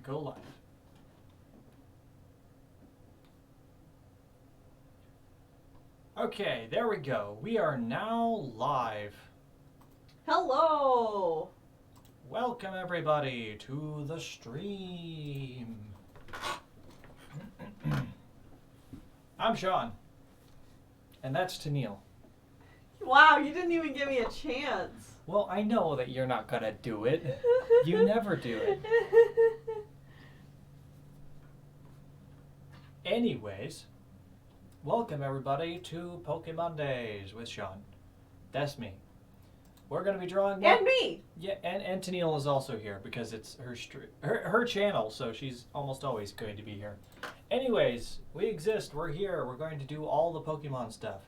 go live. Okay, there we go. We are now live. Hello! Welcome everybody to the stream. I'm Shawn. And that's Tennelle. Wow, you didn't even give me a chance. Well, I know that you're not gonna do it. You never do it. Anyways, welcome everybody to Pokemon Days with Shawn. That's me. We're gonna be drawing. And me. Yeah, and Tennelle is also here because it's her channel, so she's almost always going to be here. Anyways, we exist. We're here. We're going to do all the Pokemon stuff.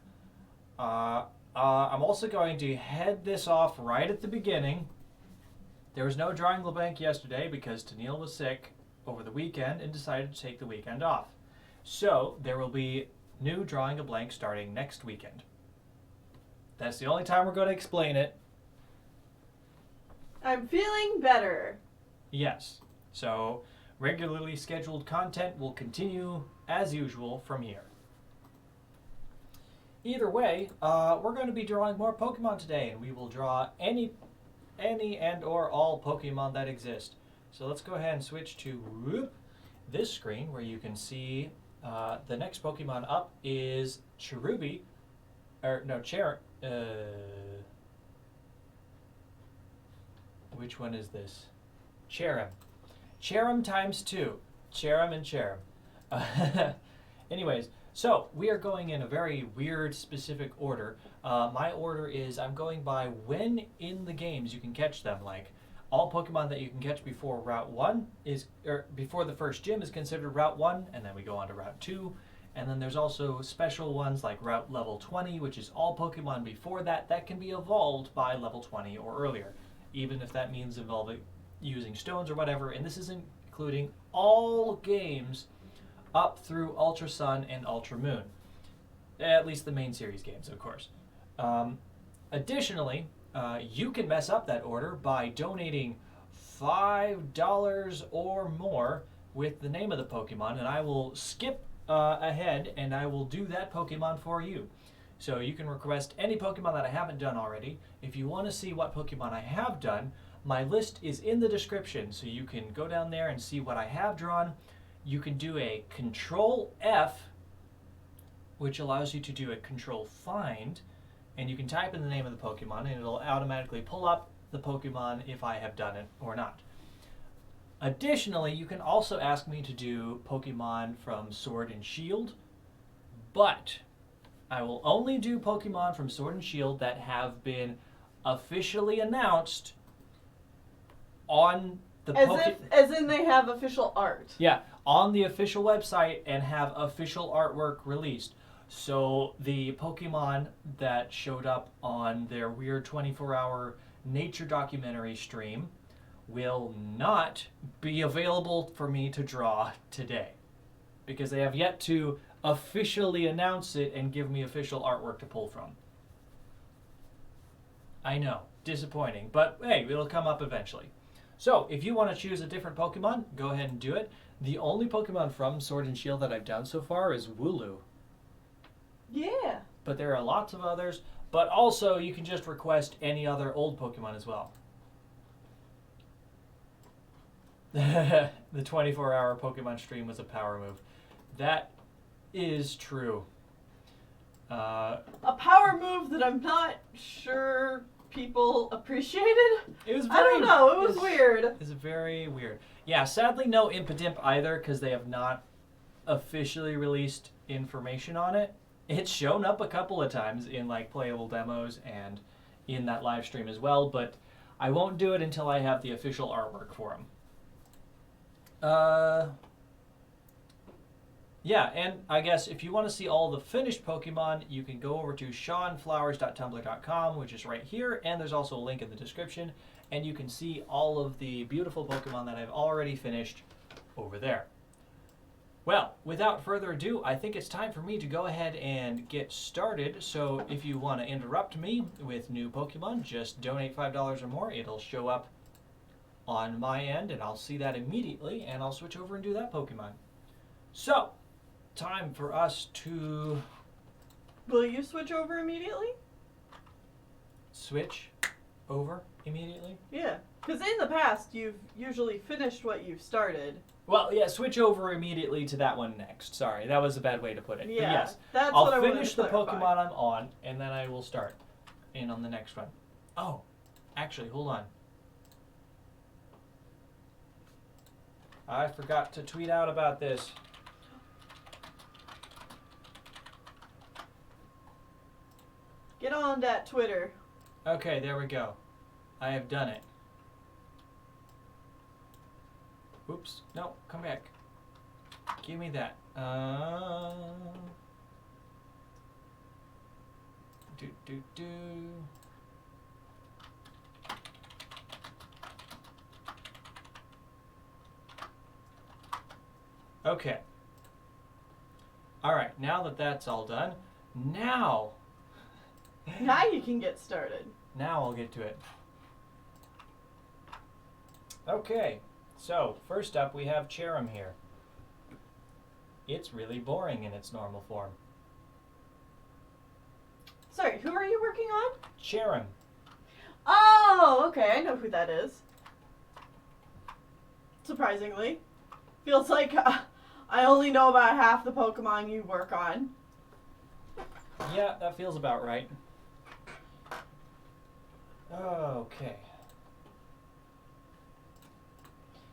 I'm also going to head this off right at the beginning. There was no drawing the blank yesterday because Tennelle was sick over the weekend and decided to take the weekend off. So there will be new drawing a blank starting next weekend. That's the only time we're going to explain it. I'm feeling better. Yes. So regularly scheduled content will continue as usual from here. Either way, we're going to be drawing more Pokemon today, and we will draw any and or all Pokemon that exist. So let's go ahead and switch to this screen where you can see the next Pokemon up is Cherrim. Which one is this? Cherrim. Cherrim times 2. Cherrim and Cherrim. Anyways, so we are going in a very weird specific order. My order is I'm going by when in the games you can catch them. Like all Pokemon that you can catch before Route 1 is, or before the first gym is considered Route 1, and then we go on to Route 2. And then there's also special ones like Route Level 20, which is all Pokemon before that can be evolved by level 20 or earlier, even if that means using stones or whatever. And this is including all games up through Ultra Sun and Ultra Moon. At least the main series games, of course. Additionally, you can mess up that order by donating $5 or more with the name of the Pokemon, and I will skip ahead and I will do that Pokemon for you. So you can request any Pokemon that I haven't done already. If you want to see what Pokemon I have done, my list is in the description, so you can go down there and see what I have drawn. You can do a Control F, which allows you to do a Control Find, and you can type in the name of the Pokemon and it'll automatically pull up the Pokemon if I have done it or not. Additionally, you can also ask me to do Pokemon from Sword and Shield, but I will only do Pokemon from Sword and Shield that have been officially announced on the As in they have official art. Yeah, on the official website and have official artwork released. So the Pokemon that showed up on their weird 24-hour nature documentary stream will not be available for me to draw today because they have yet to officially announce it and give me official artwork to pull from. I know, disappointing, but hey, it'll come up eventually. So if you want to choose a different Pokemon, go ahead and do it. The only Pokemon from Sword and Shield that I've done so far is Wooloo. Yeah. But there are lots of others, but also you can just request any other old Pokemon as well. The 24-hour Pokemon stream was a power move. That is true. A power move that I'm not sure people appreciated. It was I don't know. It was weird. It's very weird. Yeah, sadly no Impidimp either because they have not officially released information on it. It's shown up a couple of times in like playable demos and in that live stream as well, but I won't do it until I have the official artwork for them. Yeah, and I guess if you want to see all the finished Pokemon, you can go over to shawnflowers.tumblr.com, which is right here, and there's also a link in the description, and you can see all of the beautiful Pokemon that I've already finished over there. Well, without further ado, I think it's time for me to go ahead and get started. So if you want to interrupt me with new Pokemon, just donate $5 or more. It'll show up on my end, and I'll see that immediately, and I'll switch over and do that Pokemon. So, time for us to Will you switch over immediately? switch over immediately. Yeah. Because in the past, you've usually finished what you've started. Well, yeah, switch over immediately to that one next. Sorry, that was a bad way to put it. Yeah, But yes, that's what I I'll wanted finish to the clarify. Pokemon I'm on, and then I will start in on the next one. Oh, actually, hold on. I forgot to tweet out about this. Get on that Twitter. Okay, there we go. I have done it. Oops. No, come back. Give me that. Do. Okay. All right, now that that's all done, now Now you can get started. Now I'll get to it. Okay, so first up we have Cherrim here. It's really boring in its normal form. Sorry, who are you working on? Cherrim. Oh, okay, I know who that is. Surprisingly. Feels like I only know about half the Pokemon you work on. Yeah, that feels about right. Okay.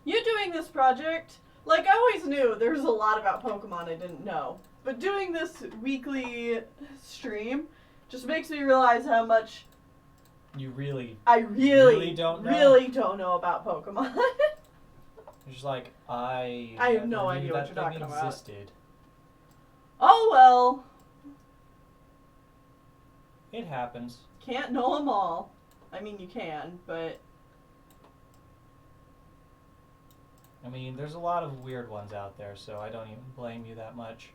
You doing this project, like I always knew there was a lot about Pokemon I didn't know. But doing this weekly stream just makes me realize how much You really, I really don't know? really don't know about Pokemon. You're just like, I I have never no knew idea what that you're thing talking about. existed. Oh well, It happens. can't know them all. I mean, you can, but I mean, there's a lot of weird ones out there, so I don't even blame you that much.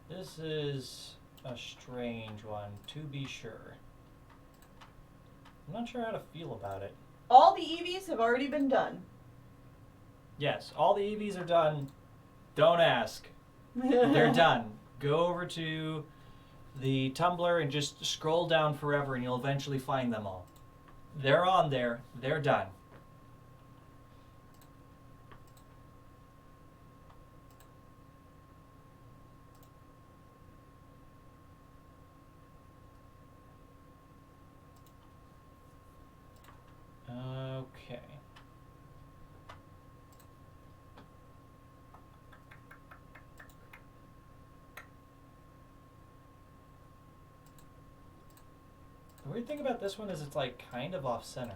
This is a strange one, to be sure. I'm not sure how to feel about it. all the EVs have already been done. Yes, all the EVs are done. Don't ask. They're done. Go over to the Tumblr and just scroll down forever and you'll eventually find them all. They're on there. They're done. Okay. The weird thing about this one is it's like kind of off center.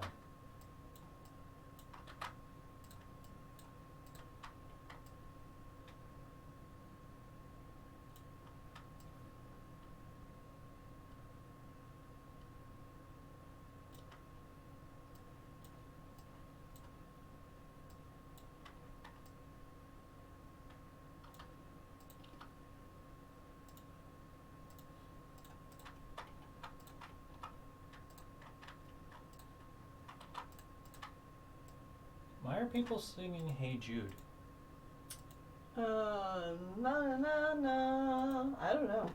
Why are people singing Hey Jude? Na na na. I don't know.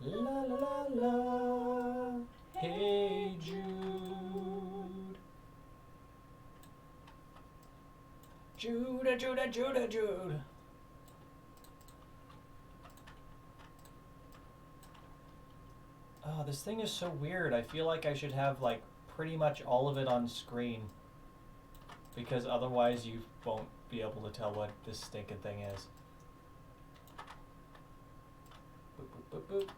La la la la. Hey Jude. Jude, Jude, Jude, Jude. Oh, this thing is so weird. I feel like I should have like pretty much all of it on screen, because otherwise you won't be able to tell what this stinking thing is. Boop, boop, boop, boop.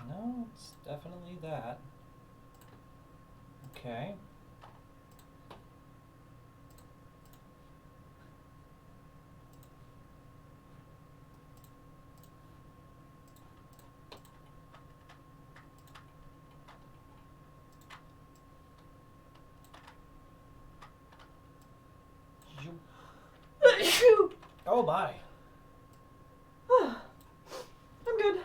No, it's definitely that. Okay. Oh my. I'm good.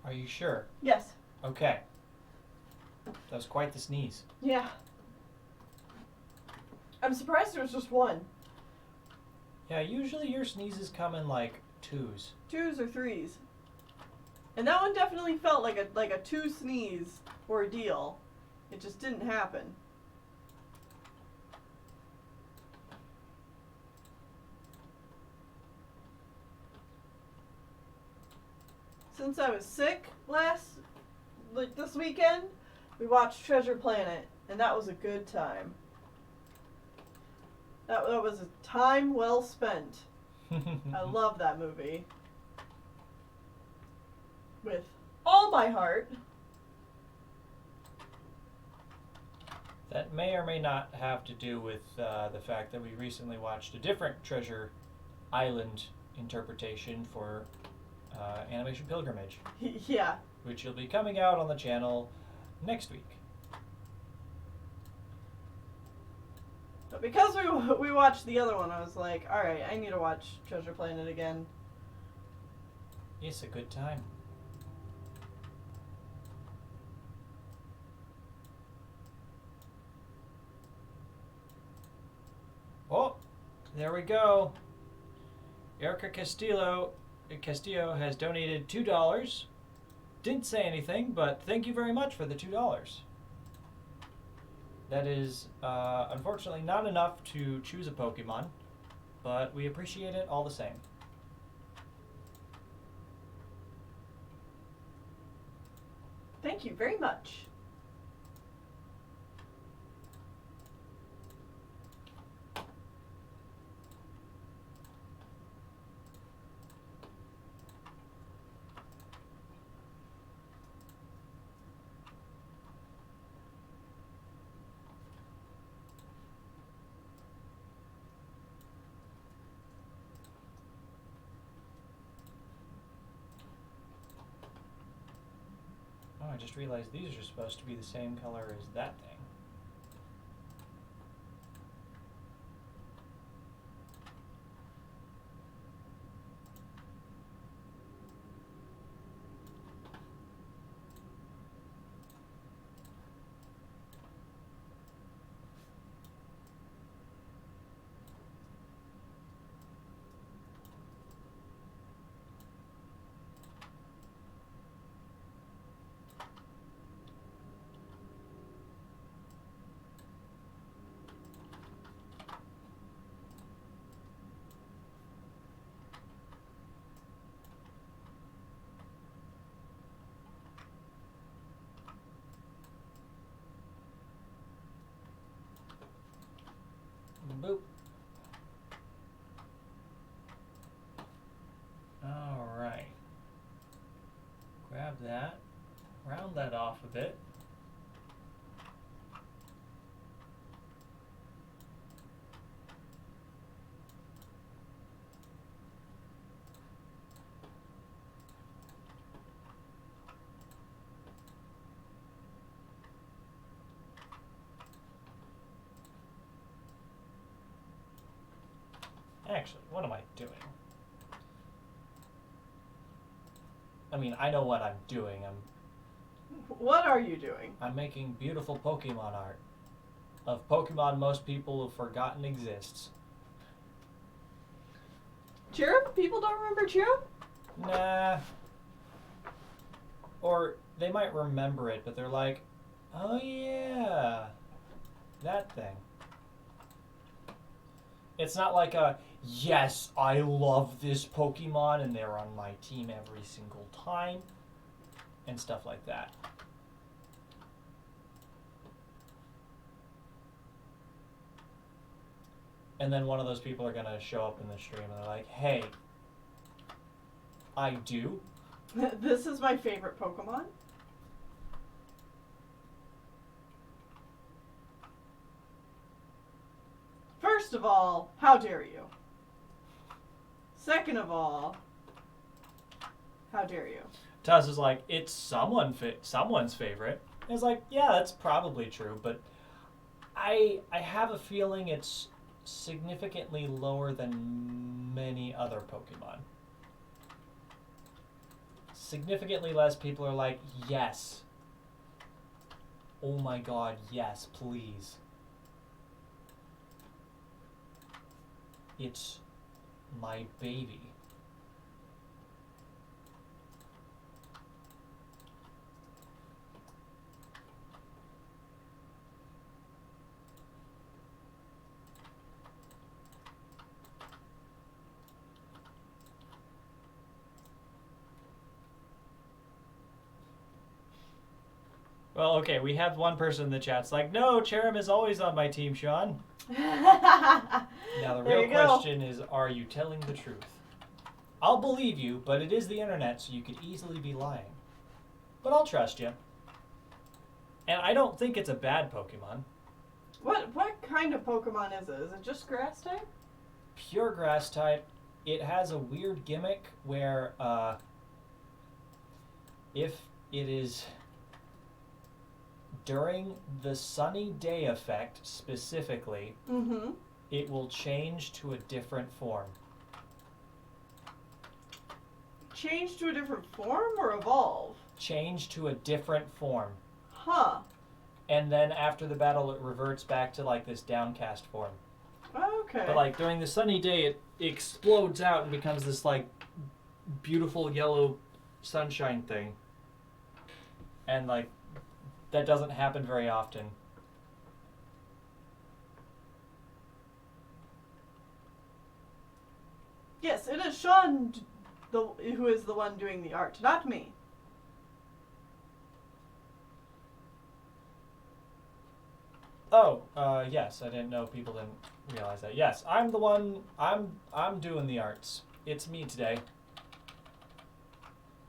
Are you sure? Yes. Okay. That was quite the sneeze. Yeah. I'm surprised there was just one. Yeah, usually your sneezes come in like twos. 2s or 3s. And that one definitely felt like a 2 sneeze ordeal. It just didn't happen. Since I was sick this weekend, we watched Treasure Planet, and that was a good time. That was a time well spent. I love that movie. With all my heart. That may or may not have to do with the fact that we recently watched a different Treasure Island interpretation for Animation Pilgrimage, Yeah. which will be coming out on the channel next week. But because we watched the other one, I was like, alright, I need to watch Treasure Planet again. It's a good time. Oh, there we go. Erica Castillo has donated $2. Didn't say anything, but thank you very much for the $2. That is unfortunately not enough to choose a Pokemon, but we appreciate it all the same. Thank you very much. Oh, I just realized these are supposed to be the same color as that thing. Boop. Alright. Grab that. Round that off a bit. Actually, what am I doing? I mean, I know what I'm doing. What are you doing? I'm making beautiful Pokemon art of Pokemon most people have forgotten exists. Cherrim? People don't remember Cherrim? Nah. Or they might remember it, but they're like, oh yeah, that thing. It's not like a, yes, I love this Pokemon and they're on my team every single time and stuff like that. And then one of those people are going to show up in the stream and they're like, hey, I do. This is my favorite Pokemon. First of all, how dare you? Second of all, how dare you? Taz is like, it's someone's favorite. And it's like, yeah, that's probably true, but I have a feeling it's significantly lower than many other Pokemon. Significantly less people are like, yes. Oh my god, yes, please. It's my baby. Well, okay, we have one person in the chat's like, no, Cherrim is always on my team, Shawn. Now the real question is, are you telling the truth? I'll believe you, but it is the internet, so you could easily be lying. But I'll trust you. And I don't think it's a bad Pokemon. What kind of Pokemon is it? Is it just grass type? Pure grass type. It has a weird gimmick where if it is during the sunny day effect specifically, it will change to a different form. Change to a different form or evolve? Change to a different form. Huh. And then after the battle, it reverts back to like this downcast form. Okay. But like during the sunny day, it explodes out and becomes this like beautiful yellow sunshine thing. And like that doesn't happen very often. Yes, it is Shawn who is the one doing the art, not me. Oh, yes, I didn't know people didn't realize that. Yes, I'm the one, I'm doing the arts. It's me today.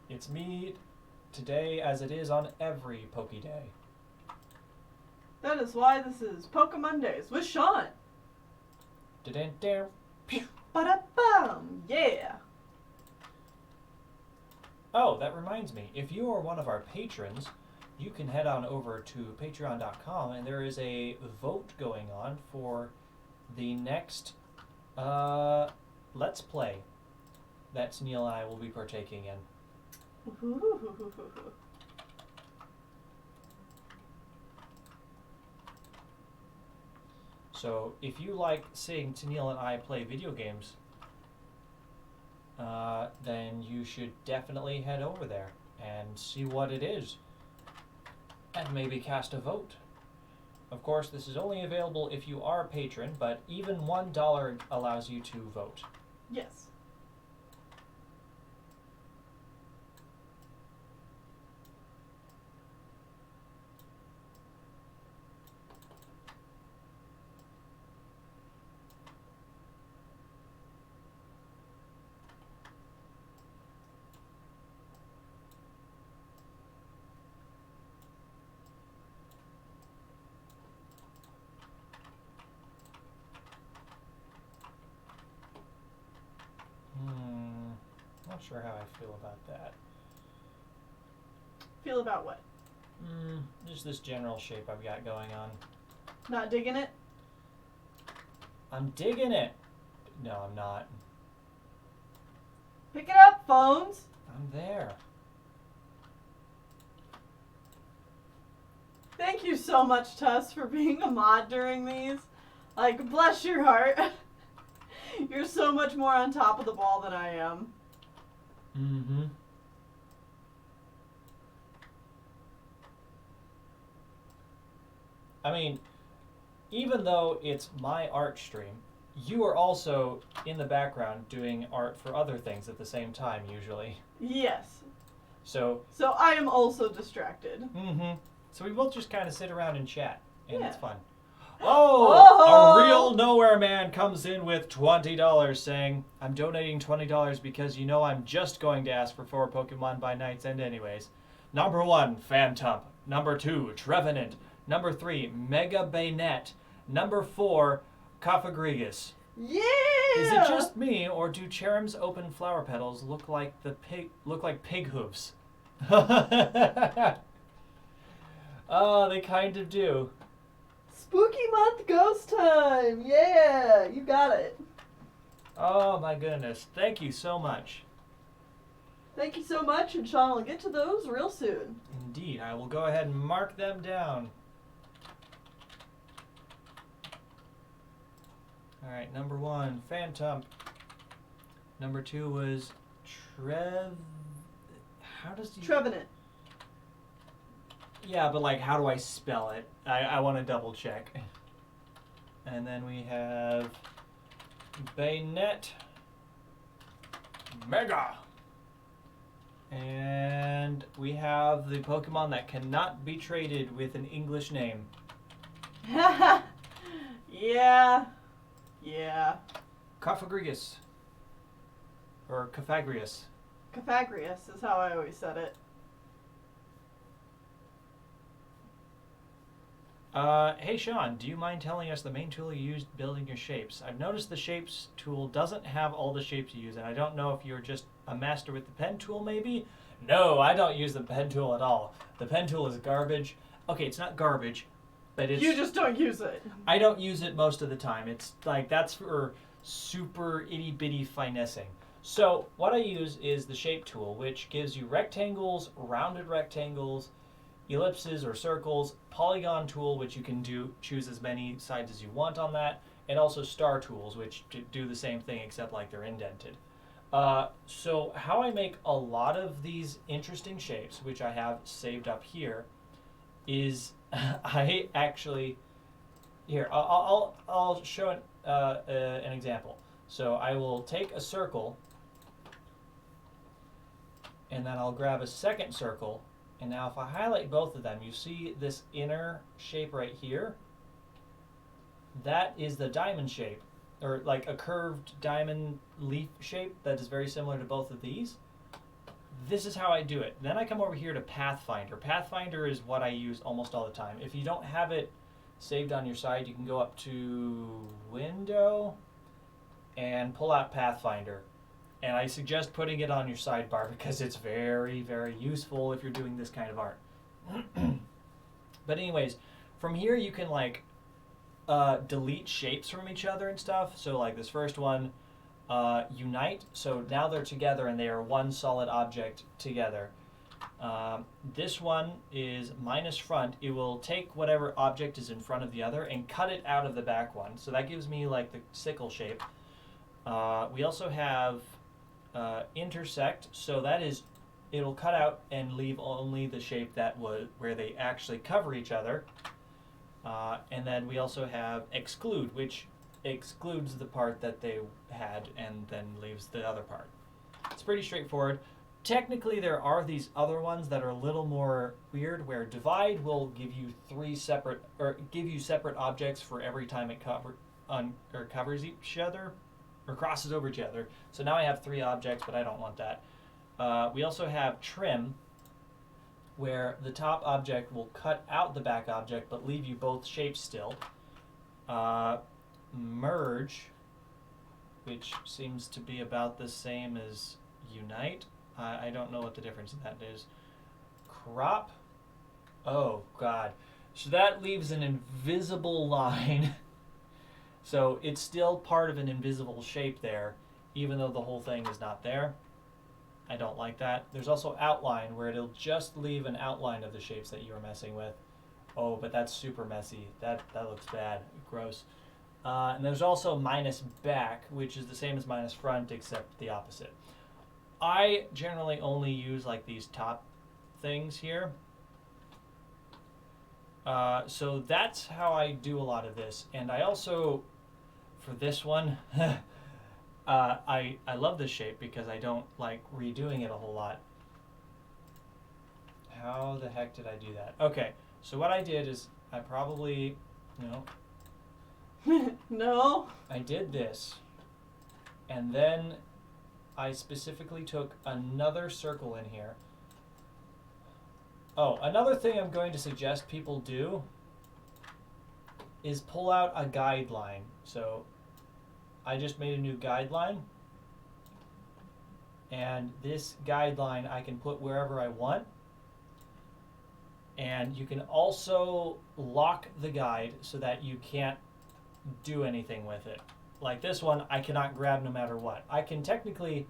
It's me today as it is on every Poke Day. That is why this is Pokemondays with Shawn. Da-da-da. Ba-da-bum, yeah. Oh, that reminds me. If you are one of our patrons, you can head on over to patreon.com and there is a vote going on for the next Let's Play that Tennelle and I will be partaking in. So if you like seeing Tennelle and I play video games, then you should definitely head over there and see what it is. And maybe cast a vote. Of course, this is only available if you are a patron, but even $1 allows you to vote. Yes. Not sure how I feel about that. Feel about what? Just this general shape I've got going on. Not digging it? I'm digging it. No, I'm not. Pick it up, phones. I'm there. Thank you so much, Tuss, for being a mod during these. Like, bless your heart. You're so much more on top of the ball than I am. Mm-hmm. I mean, even though it's my art stream, you are also in the background doing art for other things at the same time, usually. Yes. So I am also distracted. mm-hmm. So we both just kind of sit around and chat, and Yeah. it's fun. Oh! A real nowhere man comes in with $20 saying, I'm donating $20 because you know I'm just going to ask for 4 Pokemon by night's end anyways. Number 1, Phantump. Number 2, Trevenant. Number 3, Mega Banette. Number 4, Cofagrigus. Yeah! Is it just me, or do Cherrim's open flower petals look like pig hooves? Oh, they kind of do. Spooky month ghost time! Yeah! You got it. Oh my goodness. Thank you so much. Thank you so much, and Shawn will get to those real soon. Indeed. I will go ahead and mark them down. Alright, number 1, Phantump. Number 2 was How does he... Trevenant. Yeah, but like, how do I spell it? I want to double check. And then we have Banette, Mega. And we have the Pokemon that cannot be traded with an English name. Yeah. Yeah. Cofagrigus. Or Cofagrigus. Cofagrigus is how I always said it. Hey Shawn, do you mind telling us the main tool you used building your shapes? I've noticed the shapes tool doesn't have all the shapes you use, and I don't know if you're just a master with the pen tool maybe? No, I don't use the pen tool at all. The pen tool is garbage. Okay, it's not garbage, but it's... You just don't use it. I don't use it most of the time. It's like, that's for super itty-bitty finessing. So, what I use is the shape tool, which gives you rectangles, rounded rectangles, ellipses or circles, polygon tool, which you can choose as many sides as you want on that, and also star tools, which do the same thing except like they're indented. So how I make a lot of these interesting shapes, which I have saved up here, is I actually here I'll show an example. So I will take a circle, and then I'll grab a second circle. And now if I highlight both of them, you see this inner shape right here? That is the diamond shape, or like a curved diamond leaf shape that is very similar to both of these. This is how I do it. Then I come over here to Pathfinder. Pathfinder is what I use almost all the time. If you don't have it saved on your side, you can go up to Window and pull out Pathfinder. And I suggest putting it on your sidebar because it's very, very useful if you're doing this kind of art. But anyways, from here you can like delete shapes from each other and stuff. So like this first one, unite. So now they're together and they are one solid object together. This one is minus front. It will take whatever object is in front of the other and cut it out of the back one. So that gives me like the sickle shape. We also have intersect, so that is, it'll cut out and leave only the shape that was where they actually cover each other. And then we also have exclude, which excludes the part that they had and then leaves the other part. It's pretty straightforward. Technically, there are these other ones that are a little more weird, where divide will give you separate objects for every time it covers each other or crosses over each other. So now I have 3 objects, but I don't want that. We also have trim, where the top object will cut out the back object but leave you both shapes still. Merge, which seems to be about the same as unite. I don't know what the difference in that is. Crop. Oh, God. So that leaves an invisible line. So it's still part of an invisible shape there, even though the whole thing is not there. I don't like that. There's also outline, where it'll just leave an outline of the shapes that you were messing with. Oh, but that's super messy. That looks bad. Gross. And there's also minus back, which is the same as minus front, except the opposite. I generally only use like these top things here. So that's how I do a lot of this. And I also, for this one, I love this shape because I don't like redoing it a whole lot. How the heck did I do that? Okay, so what I did is I probably, No. I did this, and then I specifically took another circle in here. Oh, another thing I'm going to suggest people do is pull out a guideline. So I just made a new guideline, and this guideline I can put wherever I want. And you can also lock the guide so that you can't do anything with it. Like this one, I cannot grab no matter what. I can technically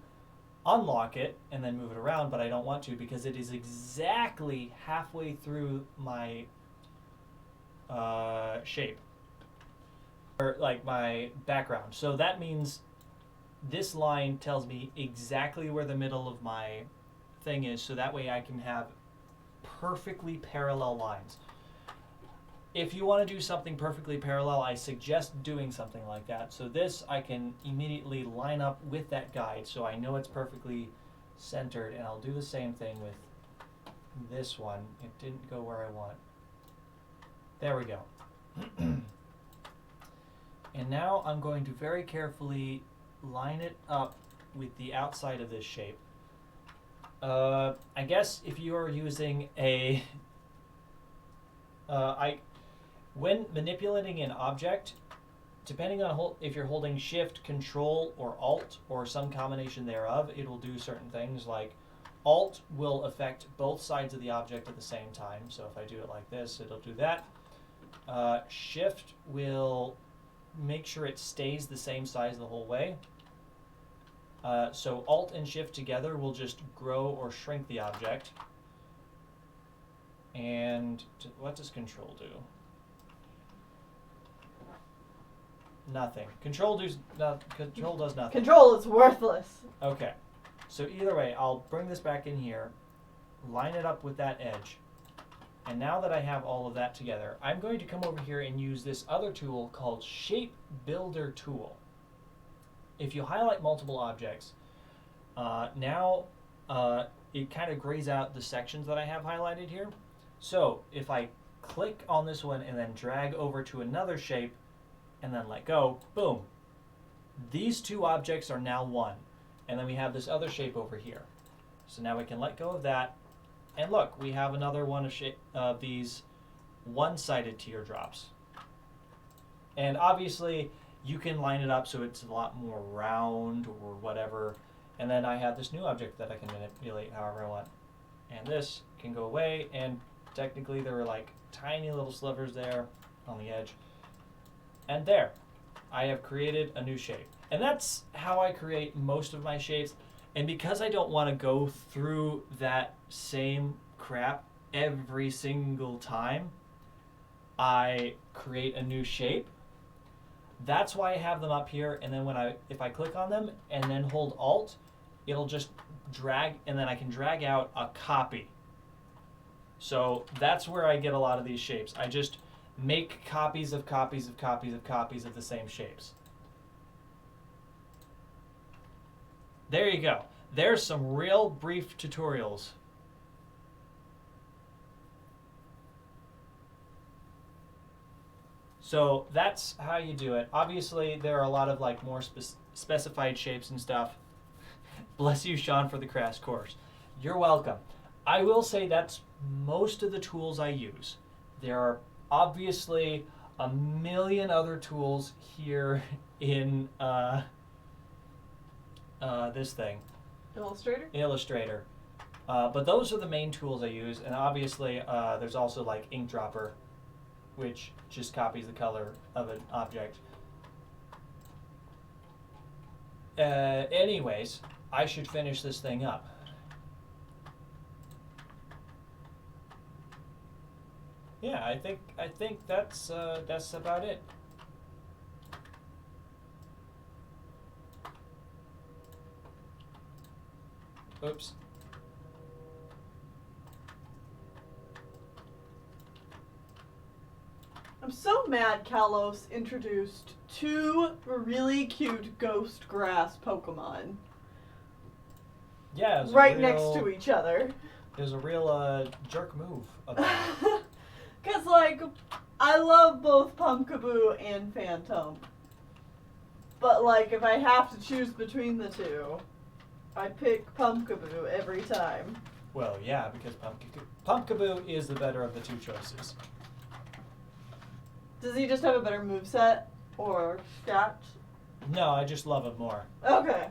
unlock it and then move it around, but I don't want to because it is exactly halfway through my shape, or like my background. So that means this line tells me exactly where the middle of my thing is, so that way I can have perfectly parallel lines. If you want to do something perfectly parallel, I suggest doing something like that. So this I can immediately line up with that guide so I know it's perfectly centered, and I'll do the same thing with this one. It didn't go where I want. There we go. And now I'm going to very carefully line it up with the outside of this shape. I guess if you are using a when manipulating an object, depending on if you're holding Shift, Control, or Alt, or some combination thereof, it will do certain things. Like Alt will affect both sides of the object at the same time. So if I do it like this, it'll do that. Shift will make sure it stays the same size the whole way. So Alt and Shift together will just grow or shrink the object. And what does Control do? Nothing. Control does nothing. Control is worthless. Okay. So either way, I'll bring this back in here, line it up with that edge. And now that I have all of that together, I'm going to come over here and use this other tool called Shape Builder Tool. If you highlight multiple objects, now it kind of grays out the sections that I have highlighted here. So if I click on this one and then drag over to another shape and then let go, boom. These two objects are now one. And then we have this other shape over here. So now we can let go of that. And look, we have another one of these one-sided teardrops. And obviously, you can line it up so it's a lot more round or whatever. And then I have this new object that I can manipulate however I want. And this can go away, and technically there are like tiny little slivers there on the edge. And there, I have created a new shape. And that's how I create most of my shapes. And because I don't want to go through that same crap every single time I create a new shape, that's why I have them up here. And then if I click on them and then hold Alt, it'll just drag, and then I can drag out a copy. So that's where I get a lot of these shapes. I just make copies of copies of copies of copies of the same shapes. There you go. There's some real brief tutorials. So that's how you do it. Obviously, there are a lot of like more specified shapes and stuff. Bless you, Shawn, for the crash course. You're welcome. I will say that's most of the tools I use. There are obviously a million other tools here in this thing. Illustrator. But those are the main tools I use, and obviously there's also like ink dropper, which just copies the color of an object. Anyways, I should finish this thing up. Yeah, I think that's about it. Oops. I'm so mad Kalos introduced 2 really cute ghost grass Pokemon Yeah, it was right next to each other. It was a real jerk move of that. Because, like, I love both Pumpkaboo and Phantump. But, like, if I have to choose between the two, I pick Pumpkaboo every time. Well, yeah, because Pumpkaboo is the better of the 2 choices. Does he just have a better moveset or stats? No, I just love him more. Okay.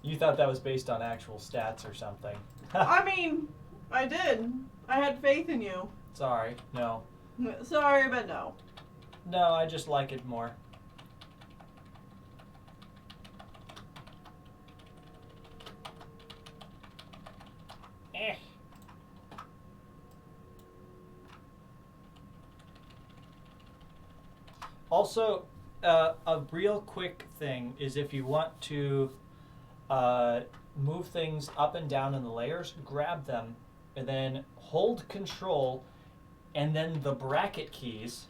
You thought that was based on actual stats or something. I mean, I did. I had faith in you. Sorry, no. Sorry, but no. No, I just like it more. Eh. Also, a real quick thing is if you want to move things up and down in the layers, grab them and then hold control, and then the bracket keys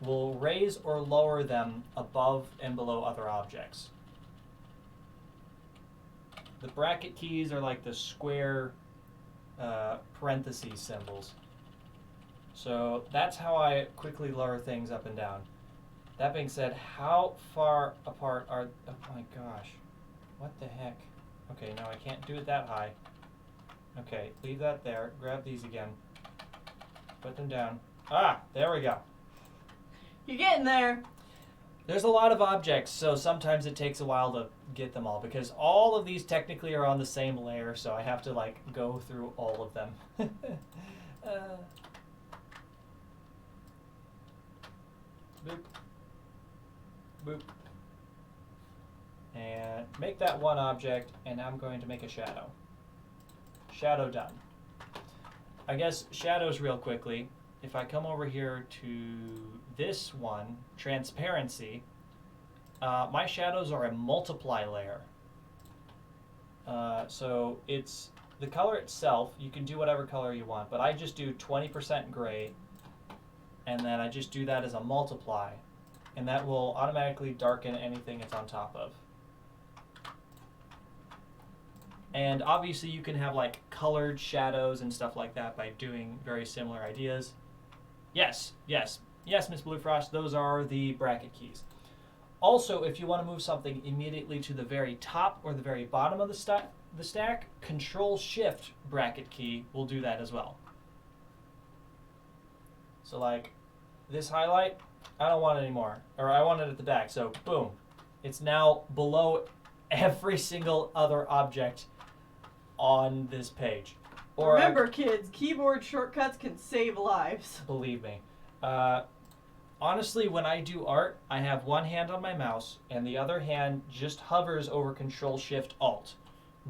will raise or lower them above and below other objects. The bracket keys are like the square parentheses symbols. So that's how I quickly lower things up and down. That being said, how far apart are... Oh my gosh. What the heck? Okay, no, I can't do it that high. Okay, leave that there. Grab these again. Put them down. Ah, there we go. You're getting there. There's a lot of objects, so sometimes it takes a while to get them all, because all of these technically are on the same layer, so I have to, like, go through all of them. Boop. Boop. And make that one object, and I'm going to make a shadow. Shadow done. I guess shadows real quickly. If I come over here to this one, transparency, my shadows are a multiply layer. So it's the color itself, you can do whatever color you want, but I just do 20% gray, and then I just do that as a multiply, and that will automatically darken anything it's on top of. And obviously you can have like colored shadows and stuff like that by doing very similar ideas. Yes, yes, yes, Miss Bluefrost, those are the bracket keys. Also, if you want to move something immediately to the very top or the very bottom of the stack, Control-Shift bracket key will do that as well. So like this highlight, I don't want it anymore, or I want it at the back, so boom. It's now below every single other object on this page. Or remember, kids, keyboard shortcuts can save lives. Believe me. Honestly, when I do art, I have one hand on my mouse, and the other hand just hovers over Control-Shift-Alt.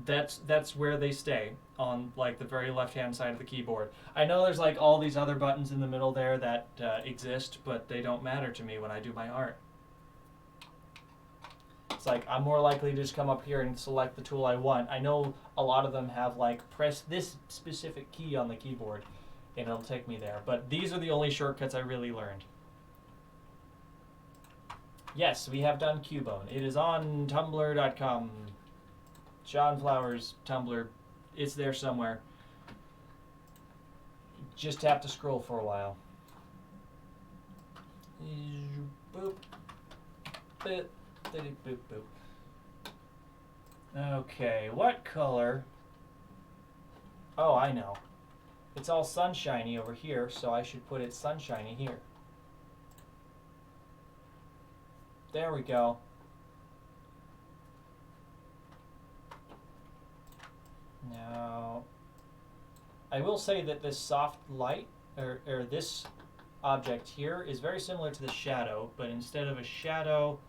That's where they stay, on like the very left-hand side of the keyboard. I know there's like all these other buttons in the middle there that exist, but they don't matter to me when I do my art. It's like I'm more likely to just come up here and select the tool I want. I know a lot of them have like press this specific key on the keyboard and it'll take me there. But these are the only shortcuts I really learned. Yes, we have done Cubone. It is on tumblr.com. Shawn Flowers Tumblr. It's there somewhere. Just have to scroll for a while. Boop. Boop. Boop, boop. Okay, what color? Oh, I know. It's all sunshiny over here, so I should put it sunshiny here. There we go. Now, I will say that this soft light, or this object here, is very similar to the shadow, but instead of a shadow,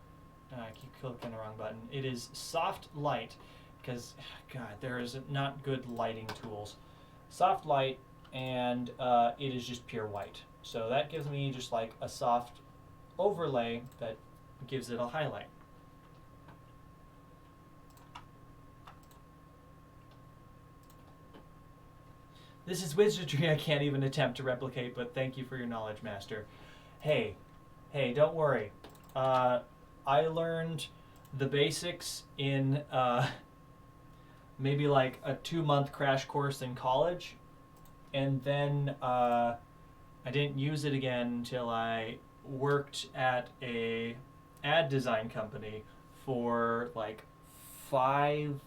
I keep clicking the wrong button. It is soft light, because, God, there is not good lighting tools. Soft light, and it is just pure white. So that gives me just like a soft overlay that gives it a highlight. This is wizardry I can't even attempt to replicate, but thank you for your knowledge, Master. Hey, don't worry. I learned the basics in maybe like a 2-month crash course in college, and then I didn't use it again until I worked at a ad design company for like 5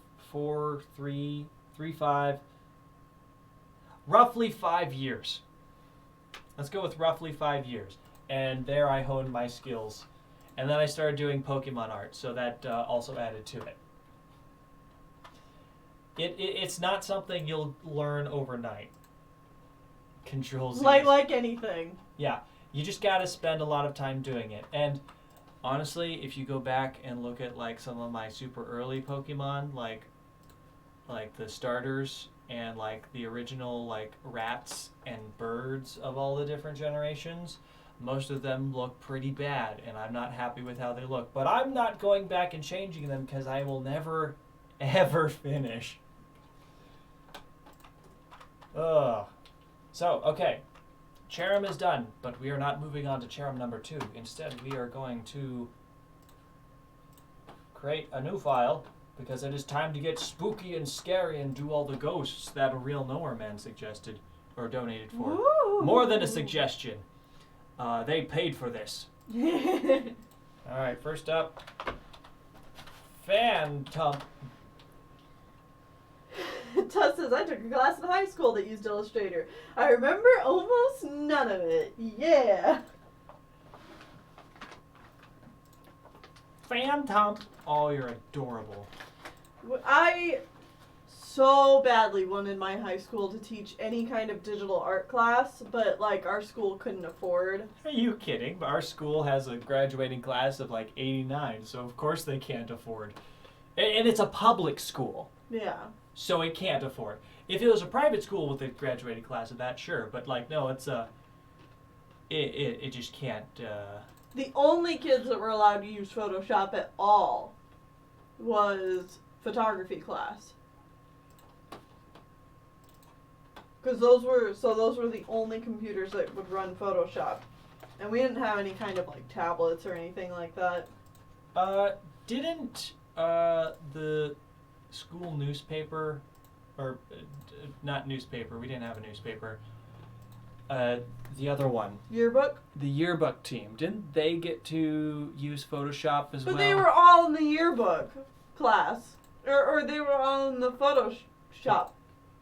years. Let's go with roughly 5 years. And there I honed my skills. And then I started doing Pokemon art, so that also added to it. It's not something you'll learn overnight. Control Z. Like anything. Yeah, you just gotta spend a lot of time doing it. And honestly, if you go back and look at like some of my super early Pokemon, like the starters and like the original like rats and birds of all the different generations, most of them look pretty bad, and I'm not happy with how they look. But I'm not going back and changing them because I will never, ever finish. Ugh. So, okay. Cherrim is done, but we are not moving on to Cherrim number 2. Instead, we are going to create a new file because it is time to get spooky and scary and do all the ghosts that a real Nowhere Man suggested or donated for. Ooh. More than a suggestion. They paid for this. Alright, first up, Phantump. Tuss says, I took a class in high school that used Illustrator. I remember almost none of it. Yeah. Phantump. Oh, you're adorable. I so badly wanted my high school to teach any kind of digital art class, but like our school couldn't afford. Are you kidding? Our school has a graduating class of like 89, so of course they can't afford. And it's a public school. Yeah. So it can't afford. If it was a private school with a graduating class of that, sure. But like, no, it's it just can't. The only kids that were allowed to use Photoshop at all was photography class. Because those were the only computers that would run Photoshop. And we didn't have any kind of like tablets or anything like that. Didn't the school newspaper, or not newspaper, we didn't have a newspaper, the other one, Yearbook? the yearbook team, didn't they get to use Photoshop as well? But they were all in the yearbook class. Or they were all in the Photoshop.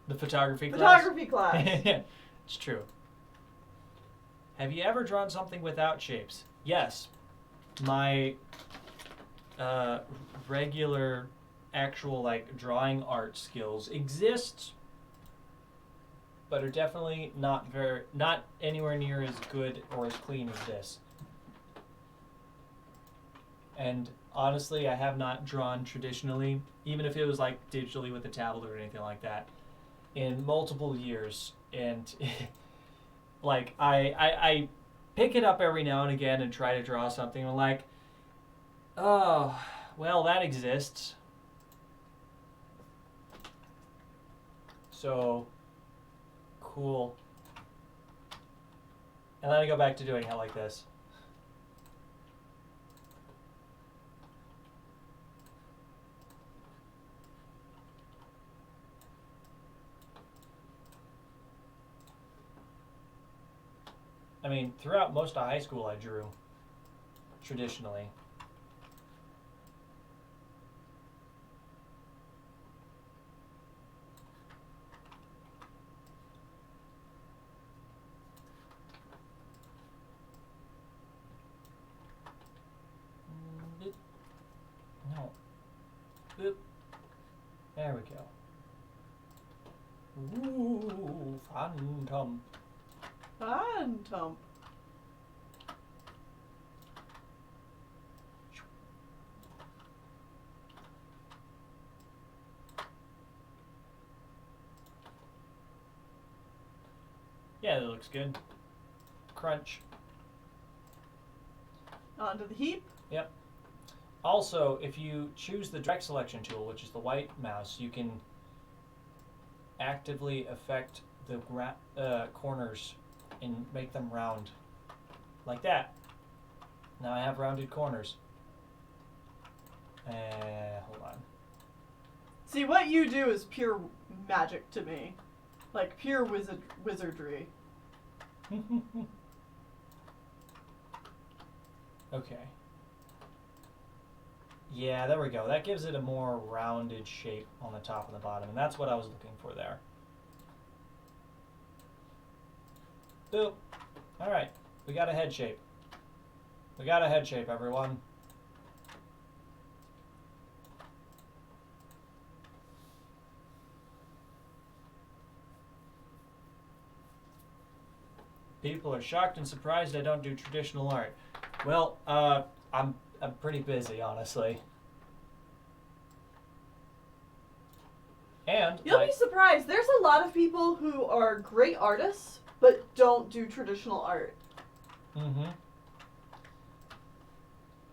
The photography class? Photography class. It's true. Have you ever drawn something without shapes? Yes. My regular actual like drawing art skills exist, but are definitely not anywhere near as good or as clean as this. And honestly, I have not drawn traditionally, even if it was like digitally with a tablet or anything like that, in multiple years. And like I pick it up every now and again and try to draw something, and I'm like, oh, well, that exists. So cool. And then I go back to doing it like this. I mean, throughout most of high school I drew traditionally. No. Boop. There we go. Ooh, Phantump. Phantump. Yeah, that looks good. Crunch. Onto the heap. Yep. Also, if you choose the direct selection tool, which is the white mouse, you can actively affect corners and make them round. Like that. Now I have rounded corners. Hold on. See, what you do is pure magic to me. Like pure wizardry. Okay. Yeah, there we go. That gives it a more rounded shape on the top and the bottom, and that's what I was looking for there. Boop. Alright, we got a head shape. We got a head shape, everyone. People are shocked and surprised I don't do traditional art. Well, I'm pretty busy, honestly. And You'll be surprised. There's a lot of people who are great artists, but don't do traditional art. Mm-hmm.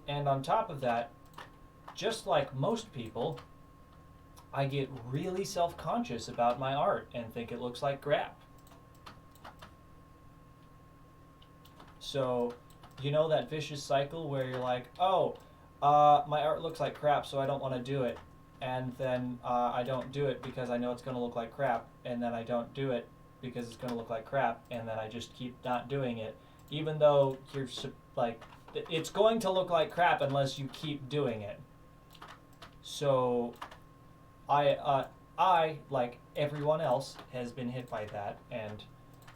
And on top of that, just like most people, I get really self-conscious about my art and think it looks like crap. So, you know that vicious cycle where you're like, oh, my art looks like crap, so I don't want to do it. And then I don't do it because I know it's going to look like crap. And then I don't do it because it's going to look like crap. And then I just keep not doing it. Even though you're like, it's going to look like crap unless you keep doing it. So I, like everyone else, has been hit by that. And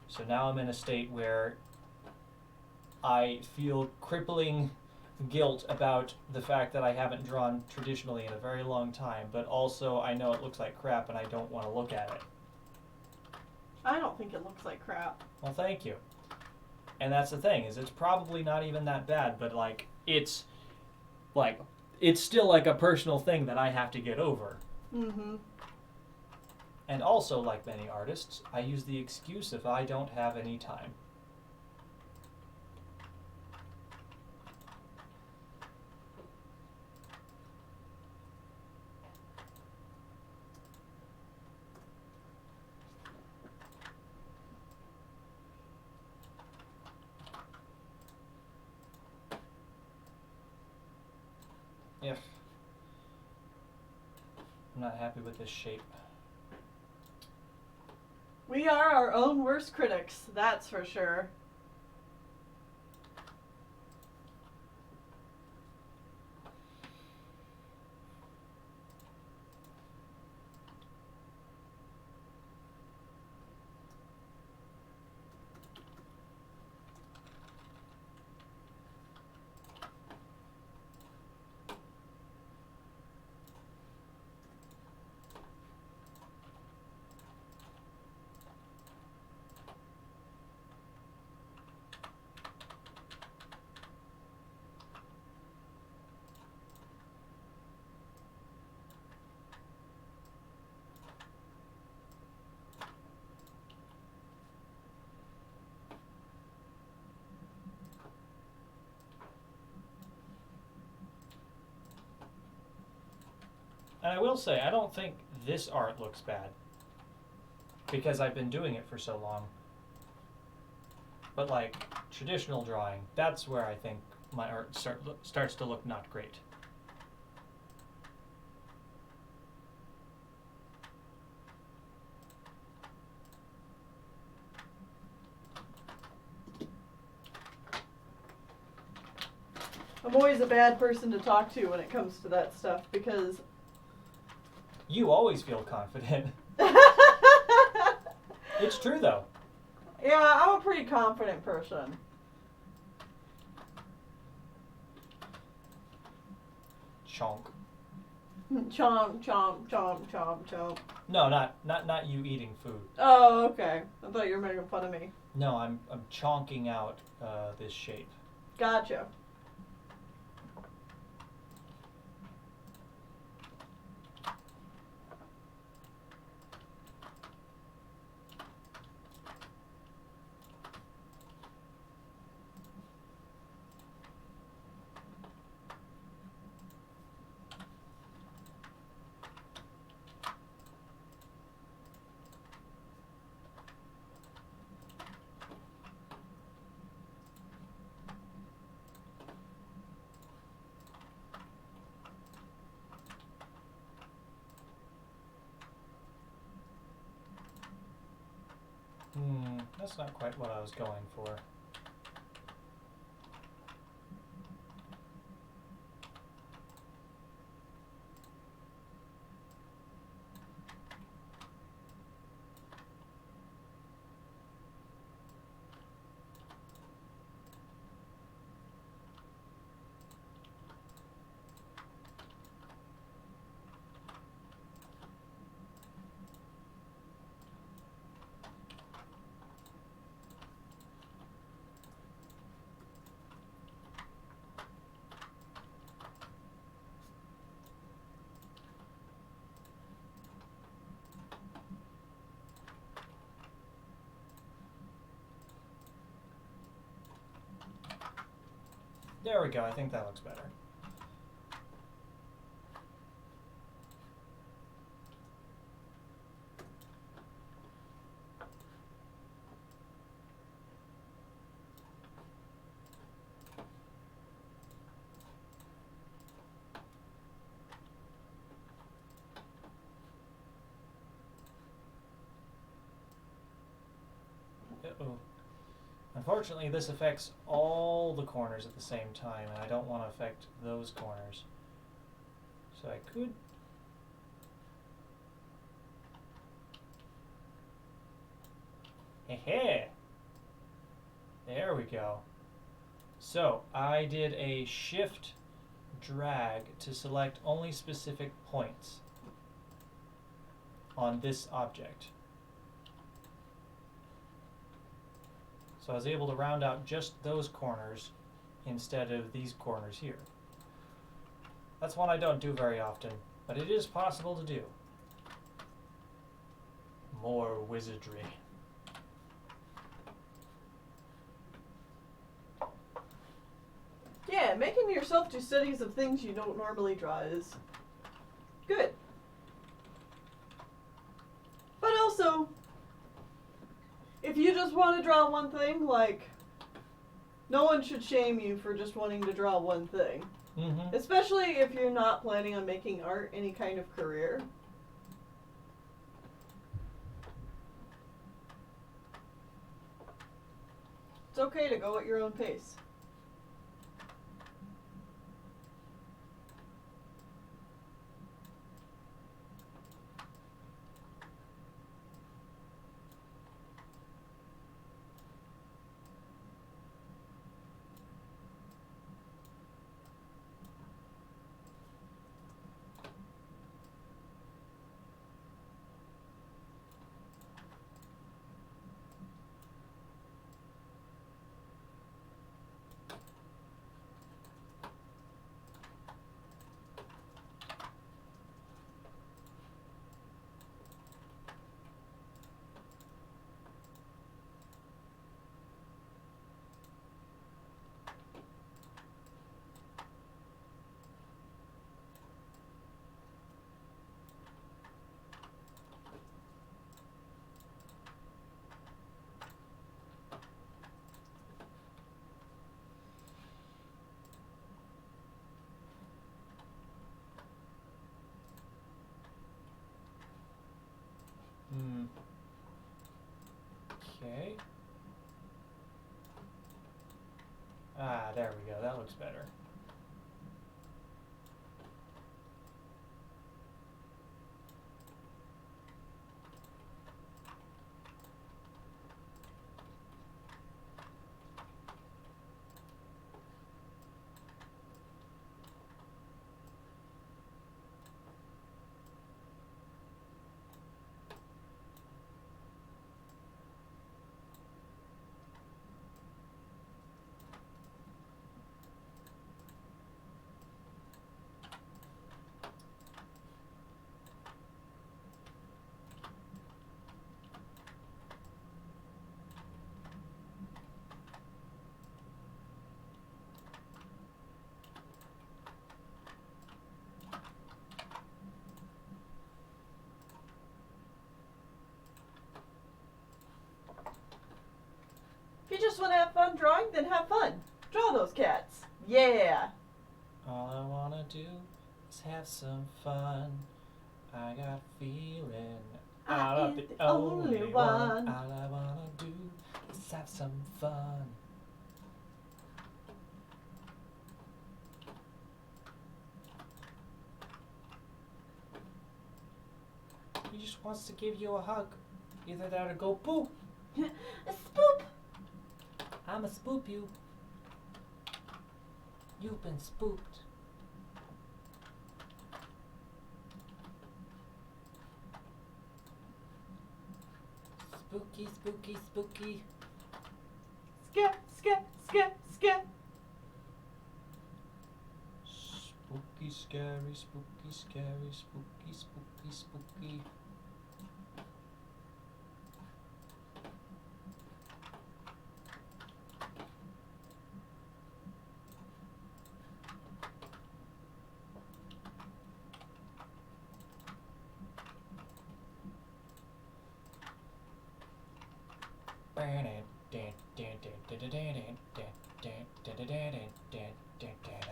so now I'm in a state where I feel crippling guilt about the fact that I haven't drawn traditionally in a very long time, but also I know it looks like crap and I don't want to look at it. I don't think it looks like crap. Well, thank you. And that's the thing, is it's probably not even that bad, but it's still like a personal thing that I have to get over. Mm-hmm. And also, like many artists, I use the excuse if I don't have any time. If I'm not happy with this shape. We are our own worst critics, that's for sure. And I will say, I don't think this art looks bad, because I've been doing it for so long. But like traditional drawing, that's where I think my art starts to look not great. I'm always a bad person to talk to when it comes to that stuff because You always feel confident. It's true though. yeah, I'm a pretty confident person. Chonk. Chomp, chomp, chomp, chomp, chomp. No, not you eating food. Oh, okay. I thought you were making fun of me. No, I'm chonking out this shape. Gotcha. That's not quite what I was going for. There we go, I think that looks better. Uh-oh. Unfortunately, this affects all the corners at the same time, and I don't want to affect those corners. So I could... Hey! There we go. So, I did a shift drag to select only specific points on this object. So I was able to round out just those corners instead of these corners here. That's one I don't do very often, but it is possible to do. More wizardry. Yeah, making yourself do studies of things you don't normally draw is good. But also, if you just want to draw one thing, like, no one should shame you for just wanting to draw one thing. Mm-hmm. Especially if you're not planning on making art any kind of career. It's okay to go at your own pace. Okay. Ah, there we go. That looks better. If you just want to have fun drawing, then have fun. Draw those cats. Yeah. All I wanna do is have some fun. I got feeling. I I'm am the only one. All I wanna do Let's have some fun. He just wants to give you a hug. Either that or go poop. A spoop. I'ma spoop you. You've been spooped. Spooky, spooky, spooky. Scat, scat, scat, scat. Spooky, scary, spooky, scary, spooky, spooky, spooky.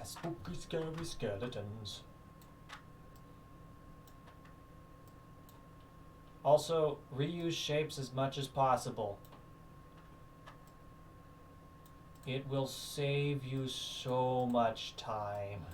Spooky, scary skeletons. Also, reuse shapes as much as possible. It will save you so much time.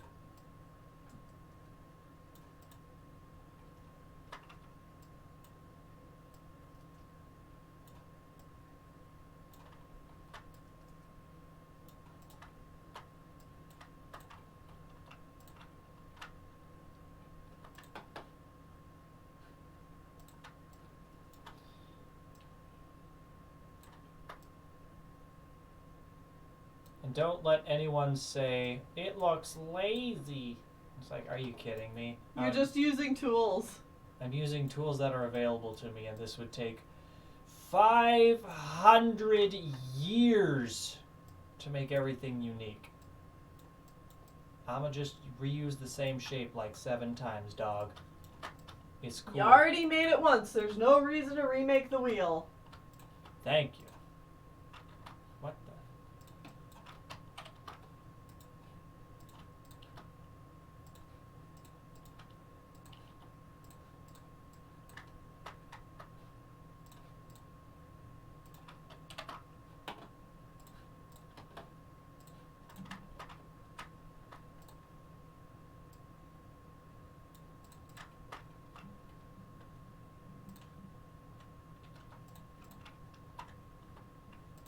And don't let anyone say, it looks lazy. It's like, are you kidding me? You're just using tools. I'm using tools that are available to me, and this would take 500 years to make everything unique. I'ma just reuse the same shape like 7 times, dog. It's cool. You already made it once. There's no reason to remake the wheel. Thank you. What the?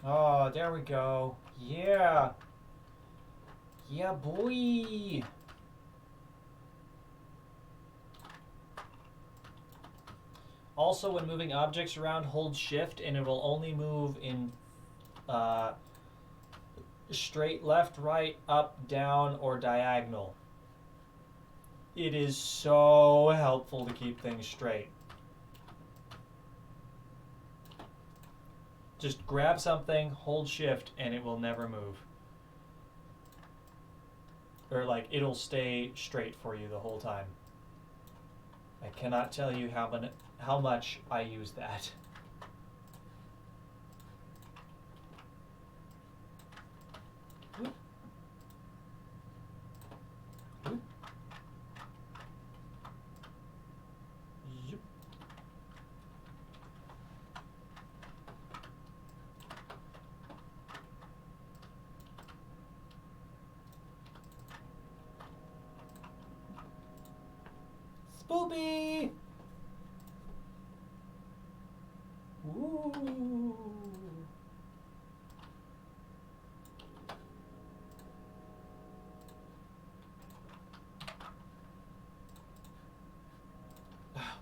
Oh, there we go. Yeah. Yeah, boy. Also, when moving objects around, hold shift and it will only move in straight left, right, up, down, or diagonal. It is so helpful to keep things straight. Just grab something, hold shift, and it will never move. Or like, it'll stay straight for you the whole time. I cannot tell you how much I use that. Oop. Oop. Yep. Spoopy! Ooh.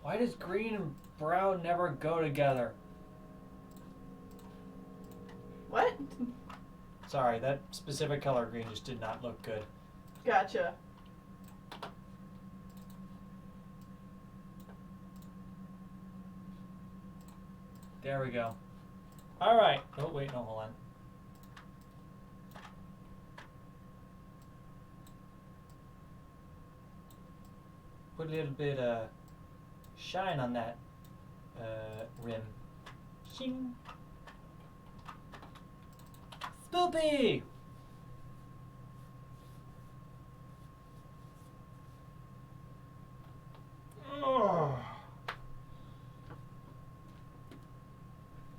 Why does green and brown never go together? What? Sorry, that specific color green just did not look good. Gotcha. There we go. All right. Oh, wait, no, hold on. Put a little bit of shine on that rim. Shing. Spoopy! Oh.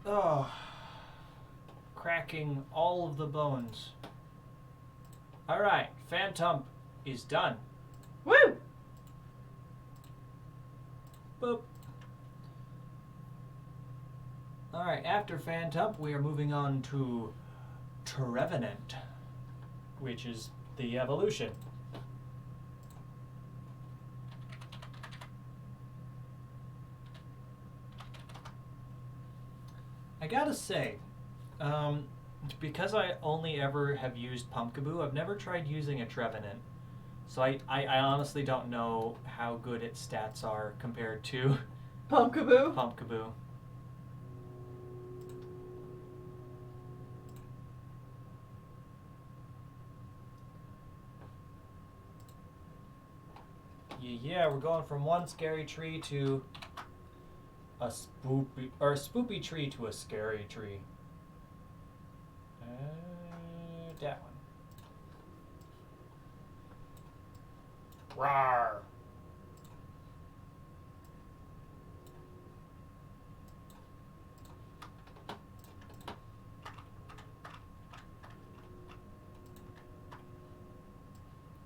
Oh. cracking all of the bones. Alright, Phantump is done. Woo! Boop. Alright, after Phantump, we are moving on to Trevenant, which is the evolution. I gotta say, because I only ever have used Pumpkaboo, I've never tried using a Trevenant. So I honestly don't know how good its stats are compared to Pumpkaboo? Pumpkaboo. Yeah, we're going from one scary tree to a spoopy tree to a scary tree. That one. Rawr.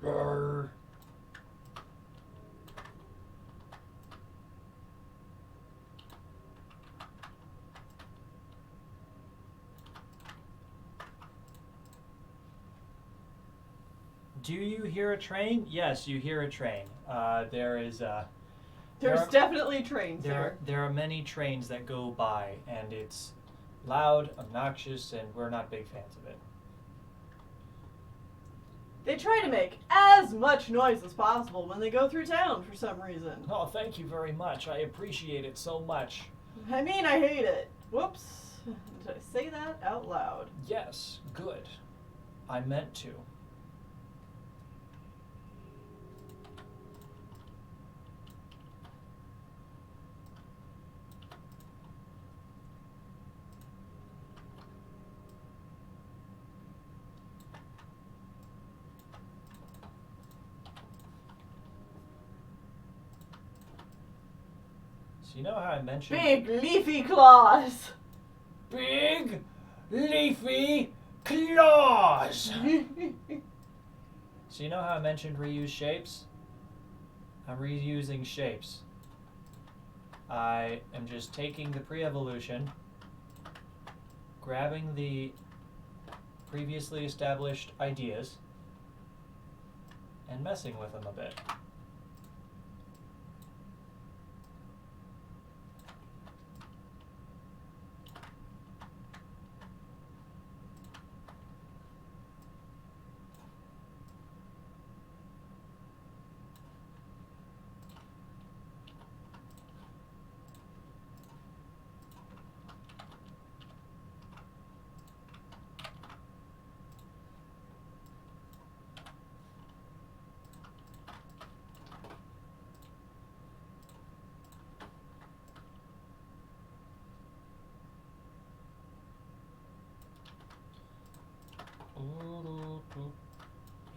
Rawr. Do you hear a train? Yes, you hear a train. There's definitely trains here. There are many trains that go by, and it's loud, obnoxious, and we're not big fans of it. They try to make as much noise as possible when they go through town for some reason. Oh, thank you very much. I appreciate it so much. I mean, I hate it. Whoops. Did I say that out loud? Yes, good. I meant to. So you know how I mentioned... Big leafy claws! Big leafy claws! So you know how I mentioned reuse shapes? I'm reusing shapes. I am just taking the pre-evolution, grabbing the previously established ideas, and messing with them a bit.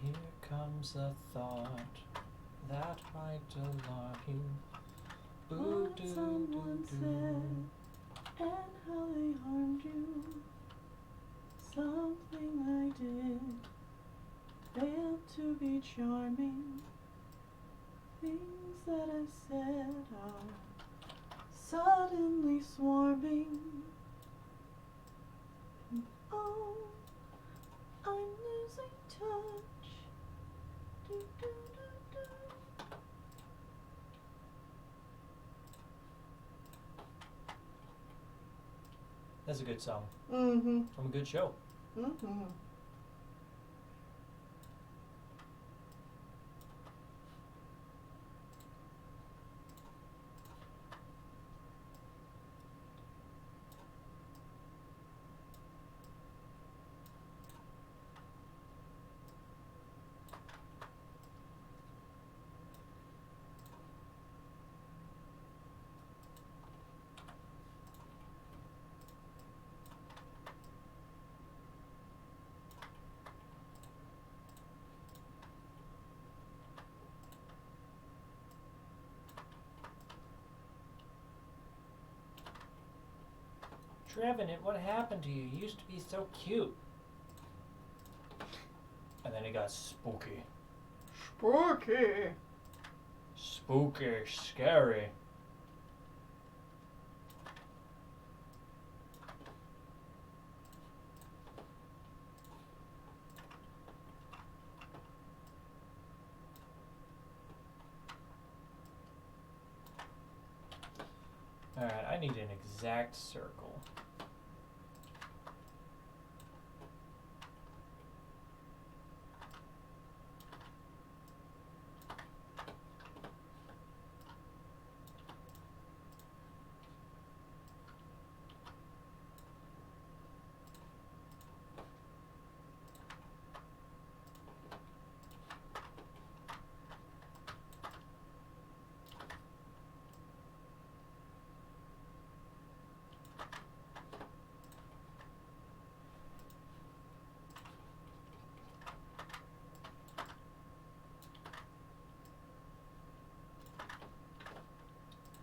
Here comes a thought that might alarm you. What someone said and how they harmed you. Something I did failed to be charming. Things that I said are suddenly swarming. And oh, I'm losing touch. Do, do, do, do. That's a good song. Mm-hmm. From a good show. Mm-hmm. Trevenant, what happened to you? You used to be so cute. And then he got spooky. Spooky. Spooky, scary. Alright, I need an exact circle.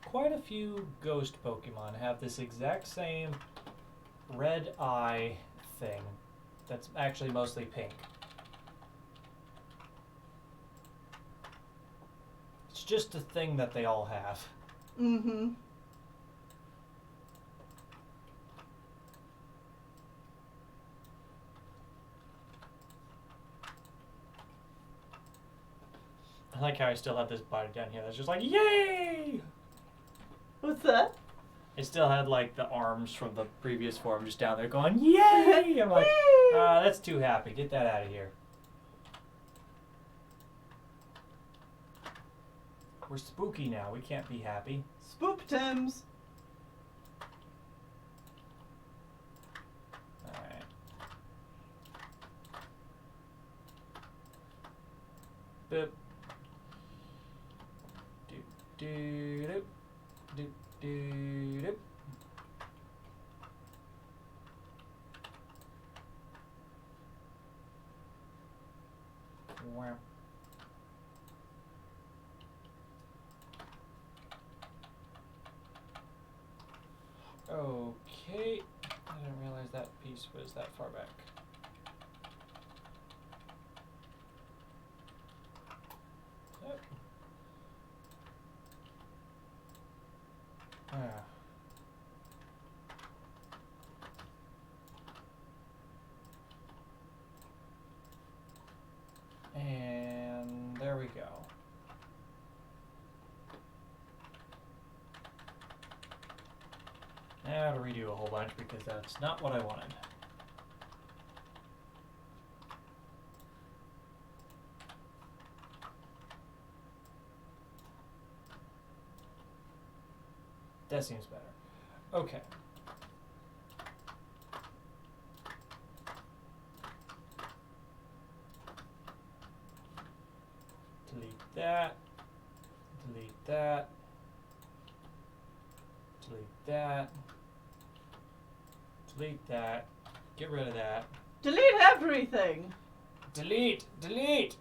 Quite a few ghost Pokemon have this exact same red eye thing that's actually mostly pink. It's just a thing that they all have. Mm-hmm. I like how I still have this body down here that's just like, yay! What's that? I still had like the arms from the previous form just down there going, yay! I'm like, that's too happy. Get that out of here. We're spooky now. We can't be happy. Spoop Tims. Alright. Boop. Doop doop doop. Doop doop doop. Wow. Okay. I didn't realize that piece was that far back. Yep. Ah. And there we go. Now to redo a whole bunch because that's not what I wanted. That seems better. Okay. Delete that. Delete that. Delete that. Delete that. Get rid of that. Delete everything. Delete! Delete!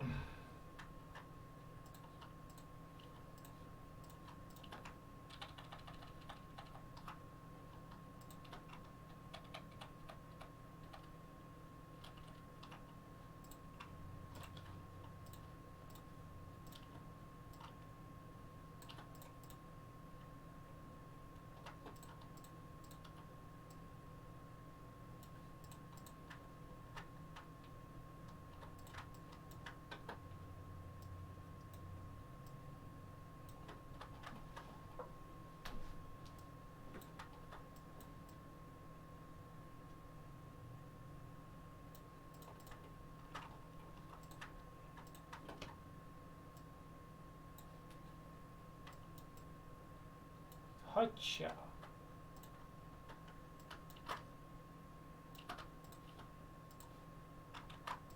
Hacha.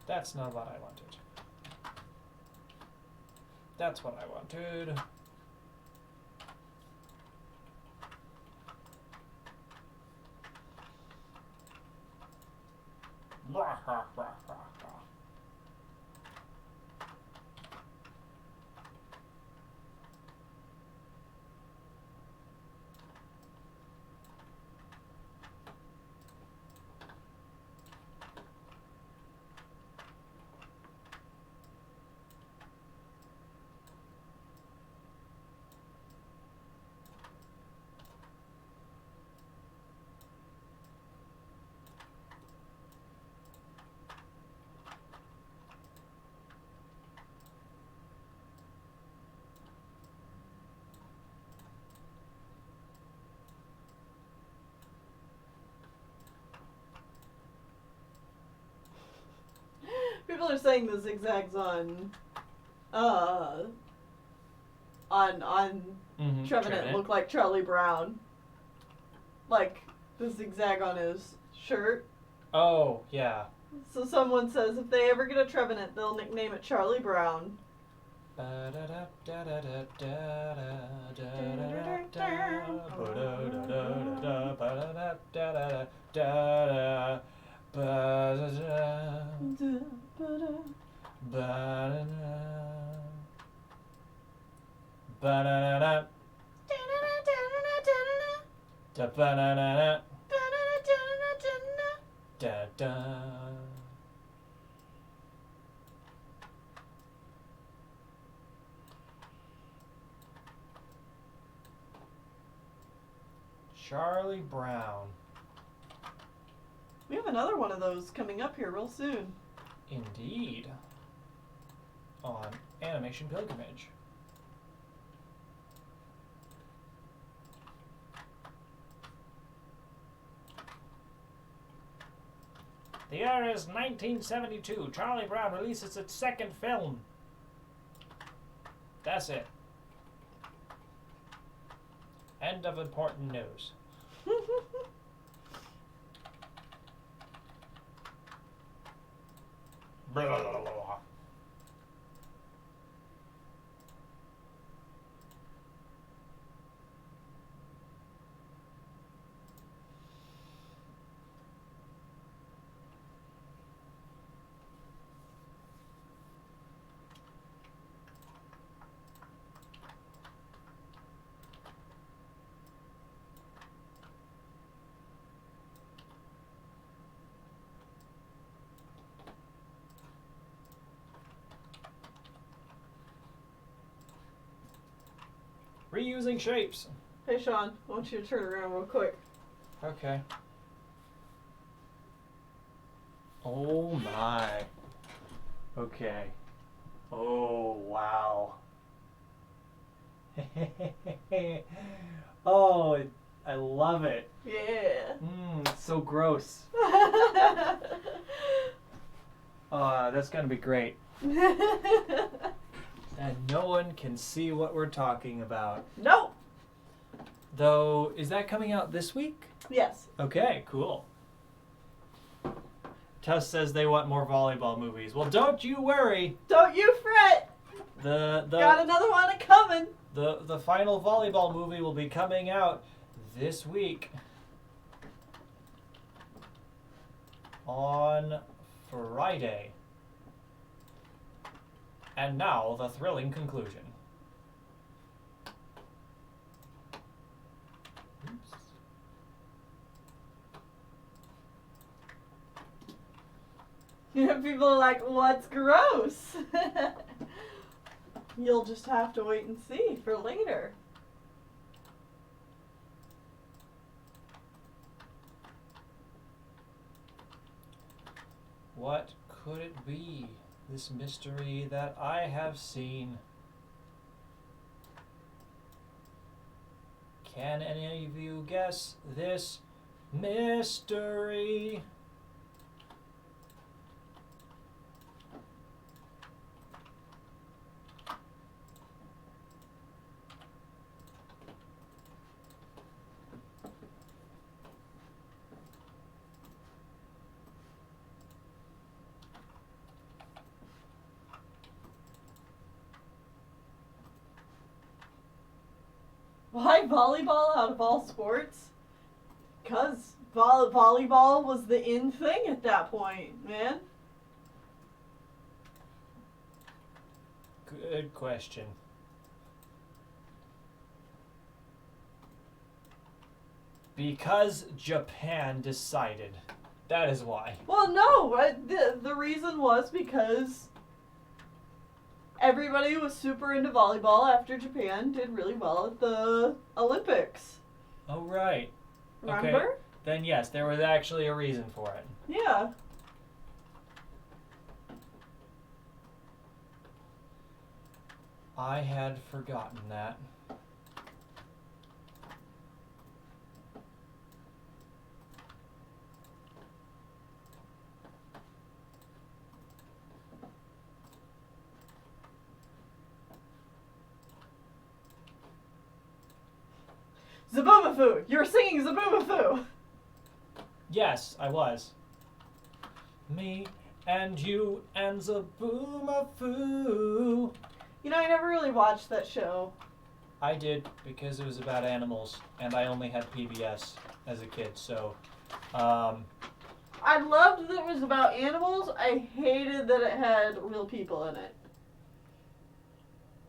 That's not what I wanted. That's what I wanted. Blah, blah, blah, blah, blah. saying the zigzags on Trevenant Trevenant. look like Charlie Brown. Like the zigzag on his shirt. Oh, yeah. So someone says if they ever get a Trevenant, they'll nickname it Charlie Brown. Charlie Brown. We have another one of those coming up here real soon. Indeed. On Animation Pilgrimage. The year is 1972. Charlie Brown releases its second film. That's it. End of important news. Blah, blah, blah, blah. Reusing shapes. Hey Shawn, I want you to turn around real quick. Okay. Oh my. Okay. Oh wow. Oh, I love it. Yeah. It's so gross. That's gonna be great. And no one can see what we're talking about. Nope. Though, is that coming out this week? Yes. Okay, cool. Tess says they want more volleyball movies. Well, don't you worry. Don't you fret. Got another one coming. The final volleyball movie will be coming out this week on Friday. And now the thrilling conclusion. Oops. People are like, what's gross? You'll just have to wait and see for later. What could it be? This mystery that I have seen. Can any of you guess this mystery? Why volleyball out of all sports? Because volleyball was the in thing at that point, man. Good question. Because Japan decided. That is why. Well, no, the reason was because everybody was super into volleyball after Japan did really well at the Olympics. Oh, right. Remember? Okay. Then yes, there was actually a reason for it. Yeah. I had forgotten that. Zaboomafoo! You were singing Zaboomafoo! Yes, I was. Me and you and Zaboomafoo. You know, I never really watched that show. I did because it was about animals, and I only had PBS as a kid, so. I loved that it was about animals. I hated that it had real people in it.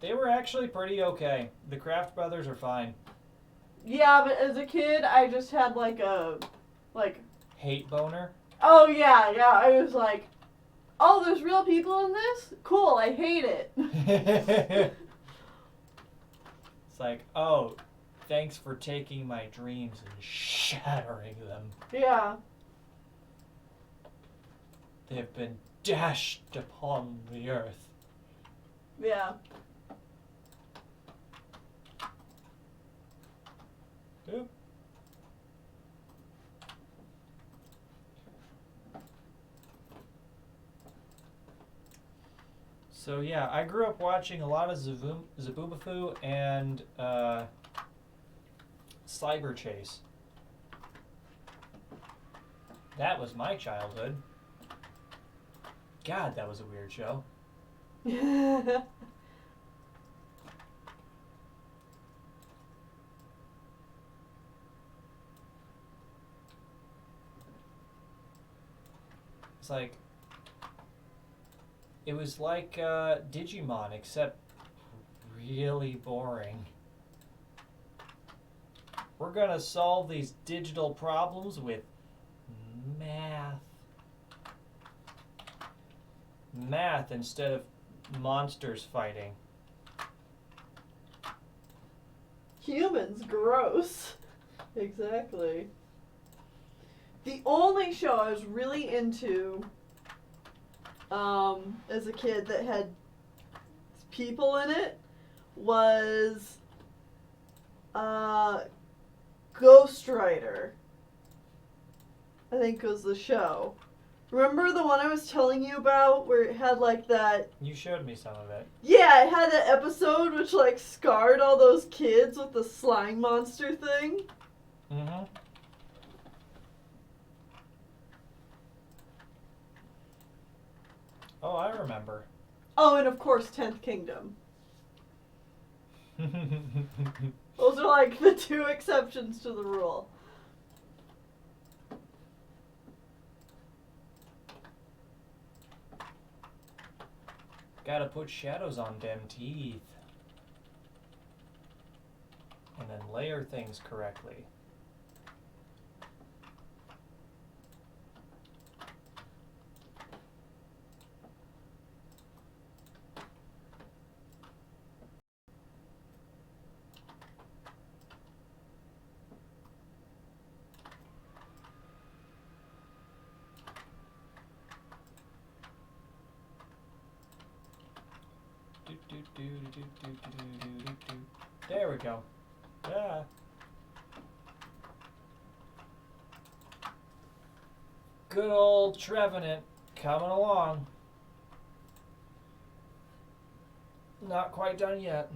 They were actually pretty okay. The Kraft brothers are fine. Yeah, but as a kid, I just had like a, Hate boner? oh yeah, I was like, oh, there's real people in this? Cool, I hate it. It's like, oh, thanks for taking my dreams and shattering them. Yeah. They have been dashed upon the earth. Yeah. Oop. So yeah, I grew up watching a lot of Zaboomafoo and Cyber Chase. That was my childhood. God, that was a weird show. It's like, it was like Digimon, except really boring. We're gonna solve these digital problems with math. Math instead of monsters fighting. Humans, gross. Exactly. The only show I was really into as a kid that had people in it was Ghost Rider. I think was the show. Remember the one I was telling you about where it had like that... You showed me some of it. Yeah, it had that episode which like scarred all those kids with the slime monster thing. Mm-hmm. Oh, I remember. Oh, and of course 10th Kingdom. Those are like the two exceptions to the rule. Gotta put shadows on them teeth. And then layer things correctly. There we go. Yeah. Good old Trevenant coming along. Not quite done yet.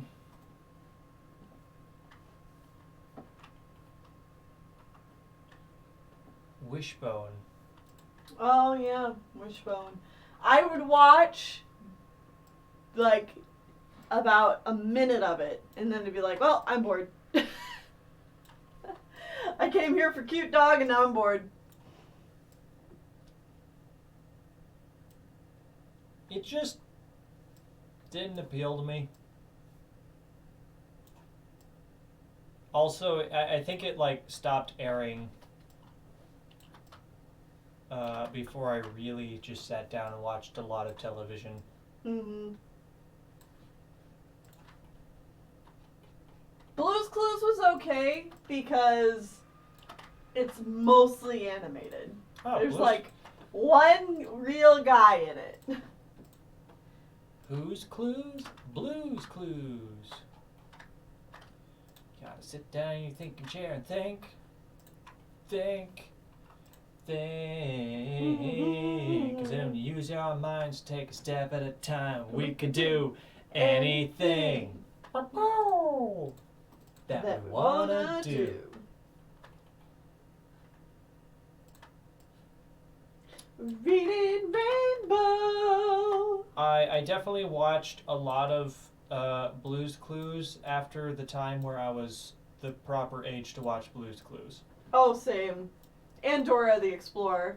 Wishbone. Oh yeah, Wishbone. I would watch like about a minute of it and then it'd be like, well, I'm bored. I came here for cute dog and now I'm bored. It just didn't appeal to me. Also, I think it like stopped airing before I really just sat down and watched a lot of television. Mm-hmm. Blue's Clues was okay because it's mostly animated. Oh, There's Blue's- like one real guy in it. Who's Clues? Blue's Clues. Gotta sit down in your thinking chair and think. Cause then when you use your minds, take a step at a time. We can do anything. That we want. gonna do? Reading Rainbow. I definitely watched a lot of Blue's Clues after the time where I was the proper age to watch Blue's Clues. Oh, same. And Dora the Explorer.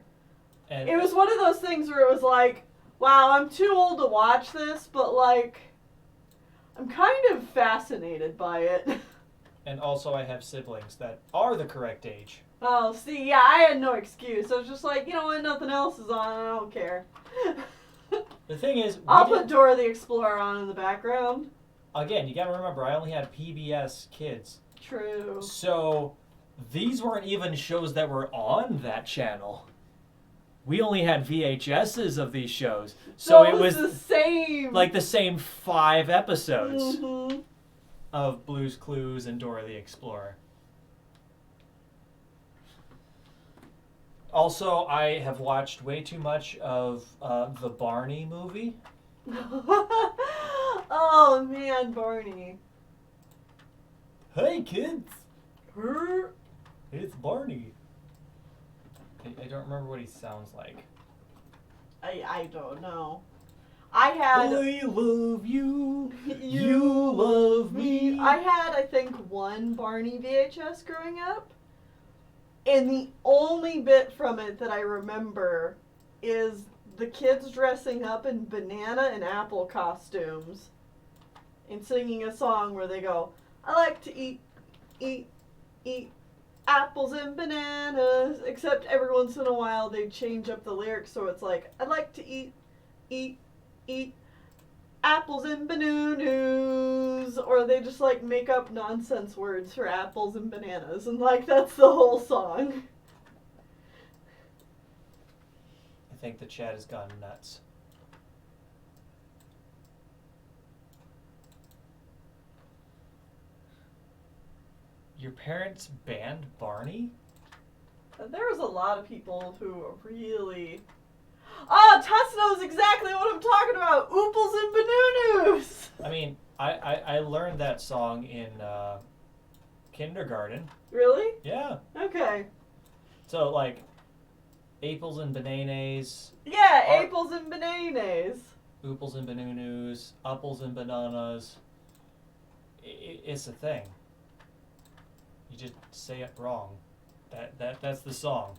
And It was one of those things where it was like, wow, I'm too old to watch this, but like, I'm kind of fascinated by it. And also I have siblings that are the correct age. Oh, see, yeah, I had no excuse. I was just like, you know what, nothing else is on, I don't care. The thing is, I'll put Dora the Explorer on in the background. again, you gotta remember, I only had PBS Kids. True. So, these weren't even shows that were on that channel. We only had VHSs of these shows. So it was the same. like the same 5 episodes Mm-hmm. of Blue's Clues and Dora the Explorer. Also, I have watched way too much of the Barney movie. Oh man, Barney. Hey kids! It's Barney. I don't remember what he sounds like. I don't know. I had. I love you. You love me. I had, I think, one Barney VHS growing up. And the only bit from it that I remember is the kids dressing up in banana and apple costumes and singing a song where they go, I like to eat apples and bananas. Except every once in a while they change up the lyrics so it's like, I'd like to eat apples and bananas, or they just like make up nonsense words for apples and bananas, and like that's the whole song. I think the chat has gone nuts. Your parents banned Barney? There was a lot of people who really... Oh, Tuss knows exactly what I'm talking about! Ooples and Bananas! I mean, I learned that song in kindergarten. Really? Yeah. Okay. So, like, apples and bananas, Yeah, apples and bananas. ooples and banunus, apples and bananas. It's a thing. You just say it wrong. That's the song.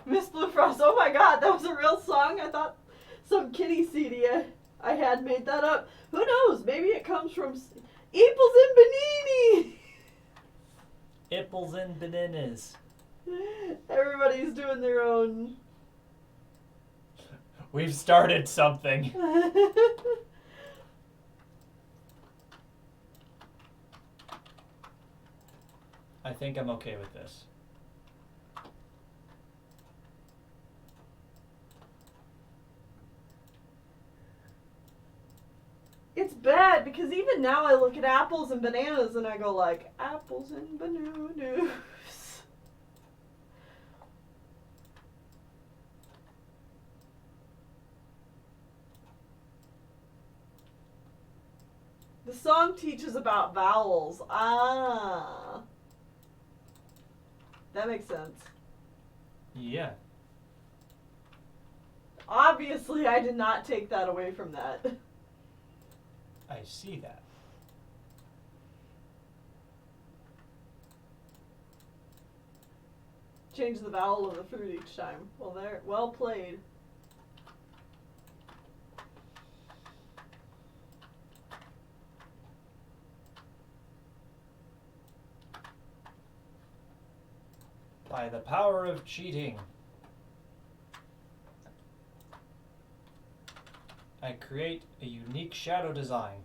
Miss Blue Frost, oh my god, that was a real song? I thought some kitty CD I had made that up. Who knows? Maybe it comes from Apples and Banini! Apples and bananas. Everybody's doing their own. We've started something. I think I'm okay with this. It's bad because even now I look at apples and bananas and I go like, apples and bananas. The song teaches about vowels. Ah. That makes sense. Yeah. Obviously, I did not take that away from that. I see that. Change the vowel of the fruit each time. Well, there. Well played. By the power of cheating, I create a unique shadow design.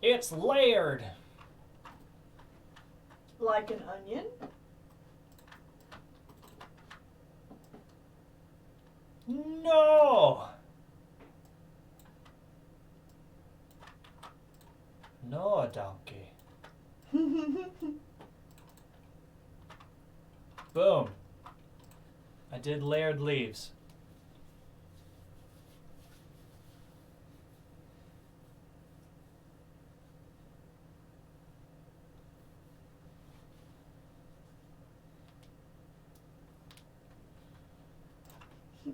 It's layered. Like an onion? No! No, donkey. Boom. I did layered leaves.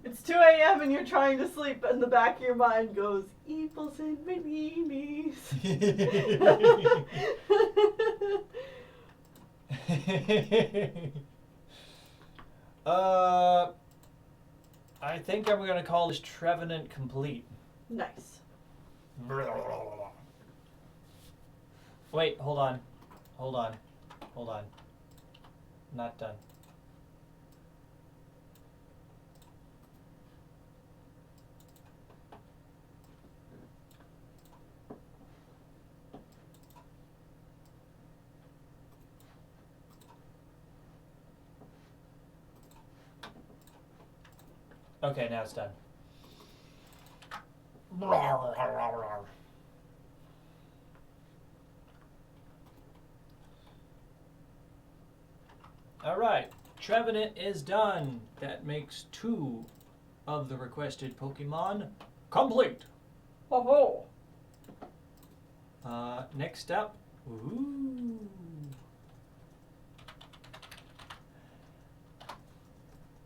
It's 2 a.m. and you're trying to sleep, but in the back of your mind goes, Eeples and Baninis. I think I'm going to call this Trevenant complete. Nice. Wait, hold on. Hold on. Hold on. Not done. Okay, now it's done. Alright, Trevenant is done. That makes 2 of the requested Pokemon complete. Ho ho. Next up, ooh.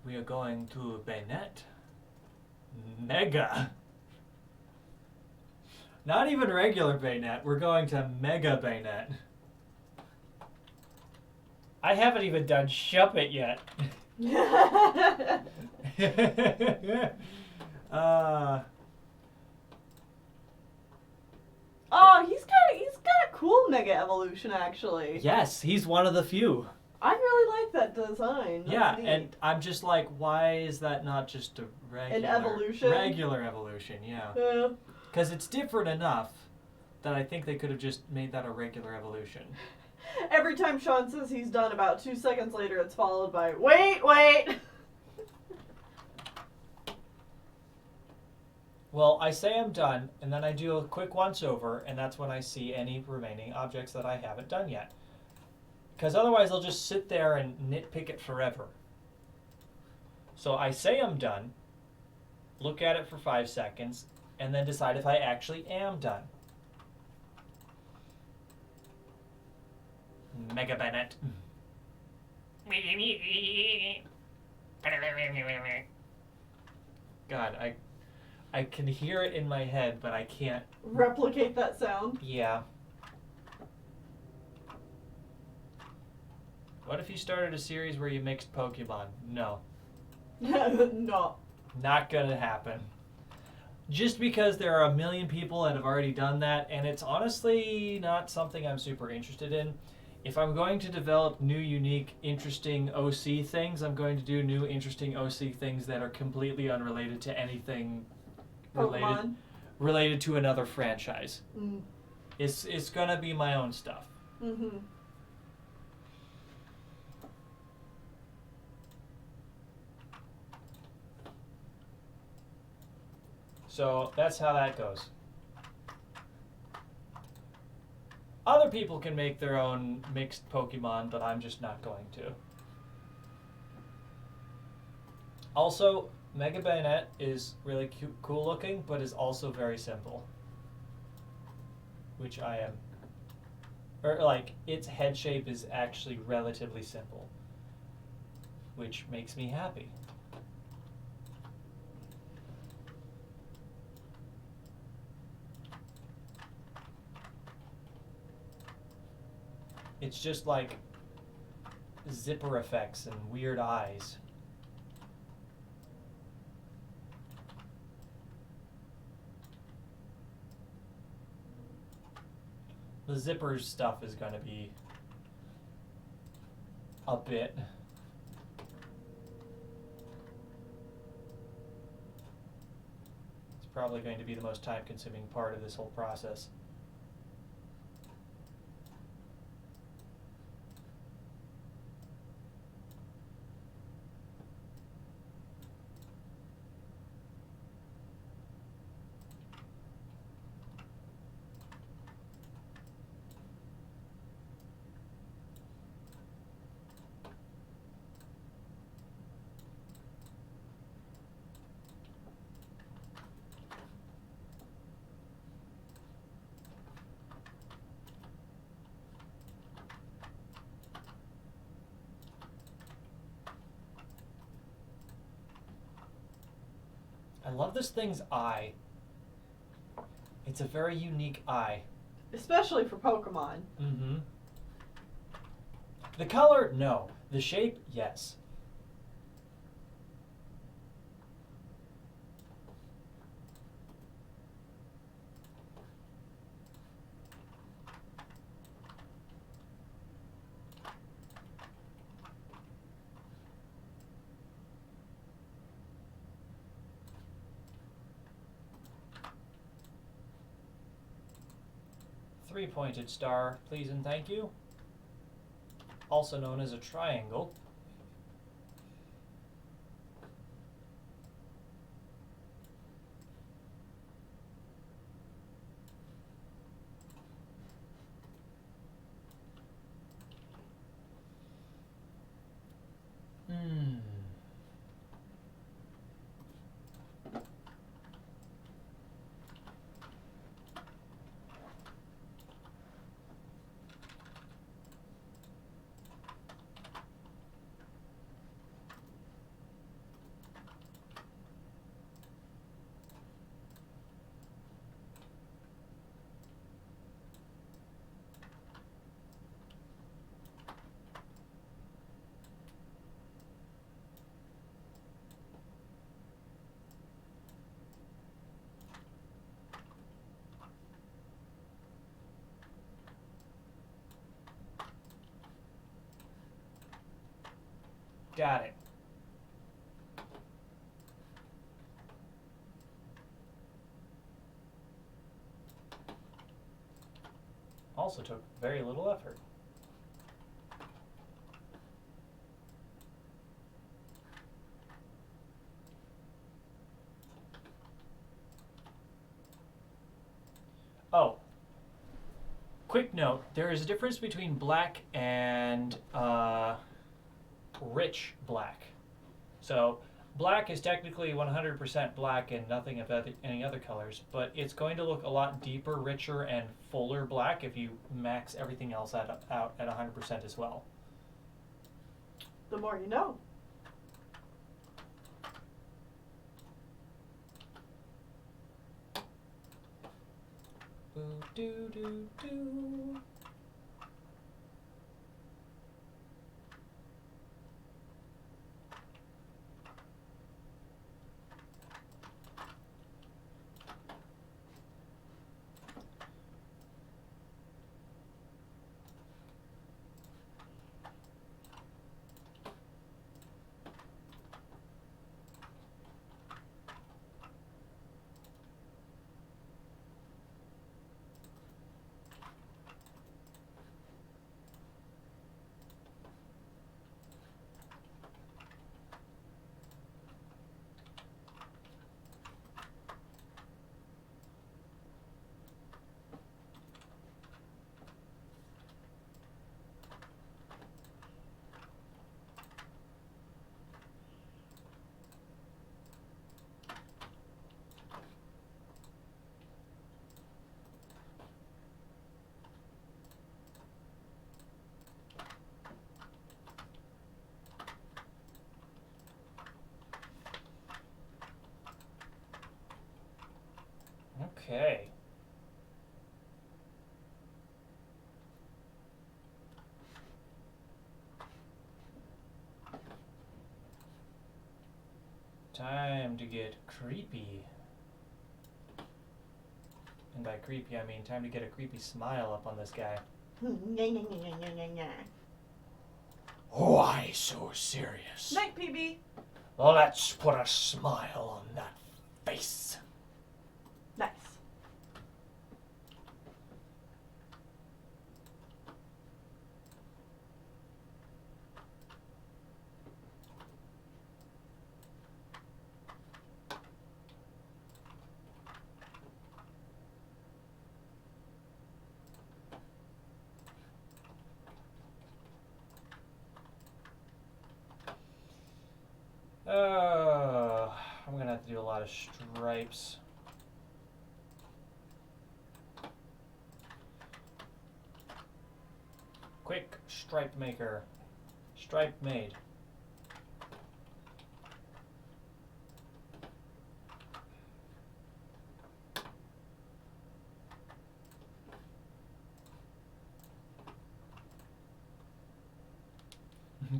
We are going to Banette. Mega. Not even regular Banette. We're going to Mega Banette. I haven't even done Shuppet yet. Oh, he's got a cool Mega Evolution actually. Yes, he's one of the few. I really like that design. That's Yeah, neat. and I'm just like, why is that not just a regular evolution? Regular evolution, yeah. Yeah. Because it's different enough that I think they could have just made that a regular evolution. Every time Shawn says he's done, about 2 seconds later, it's followed by, wait! Well, I say I'm done, and then I do a quick once-over, and that's when I see any remaining objects that I haven't done yet. Because otherwise I'll just sit there and nitpick it forever. So I say I'm done, look at it for 5 seconds, and then decide if I actually am done. Mega Banette. God, I can hear it in my head, but I can't Replicate that sound. Yeah. What if you started a series where you mixed Pokemon? No. No. Not gonna happen. Just because there are a million people that have already done that, and it's honestly not something I'm super interested in. If I'm going to develop new, unique, interesting OC things, I'm going to do new, interesting OC things that are completely unrelated to anything related to another franchise. Mm. It's gonna be my own stuff. Mm-hmm. So that's how that goes. Other people can make their own mixed Pokemon, but I'm just not going to. Also, Mega Banette is really cool looking, but is also very simple. Which I am... Or, like, its head shape is actually relatively simple. Which makes me happy. It's just like zipper effects and weird eyes. The zippers stuff is going to be a bit. It's probably going to be the most time-consuming part of this whole process. I love this thing's eye. It's a very unique eye. Especially for Pokemon. Mm-hmm. The color, no. The shape, yes. Three-pointed star, please and thank you. Also known as a triangle. Hmm. Got it. Also took very little effort. Oh, quick note, there is a difference between black and rich black. So black is technically 100% black and nothing of any other colors, but it's going to look a lot deeper, richer, and fuller black if you max everything else out at 100% as well. The more you know. Boo doo doo doo. Okay. Time to get creepy. And by creepy, I mean time to get a creepy smile up on this guy. Why so serious? Night, PB. Let's put a smile on that face. Nice. I'm gonna have to do a lot of stripes. Quick stripe maker. Stripe made.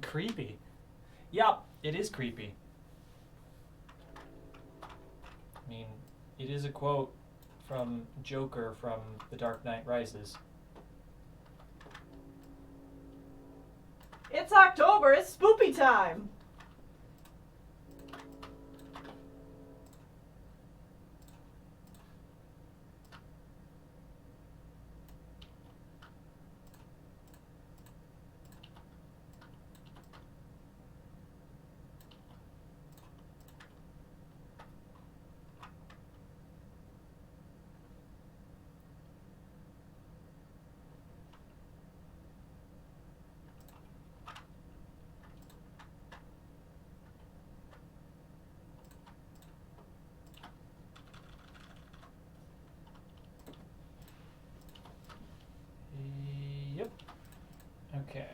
Creepy. Yep, it is creepy. I mean, it is a quote from Joker from The Dark Knight Rises. It's October, it's spoopy time! Yep. Okay.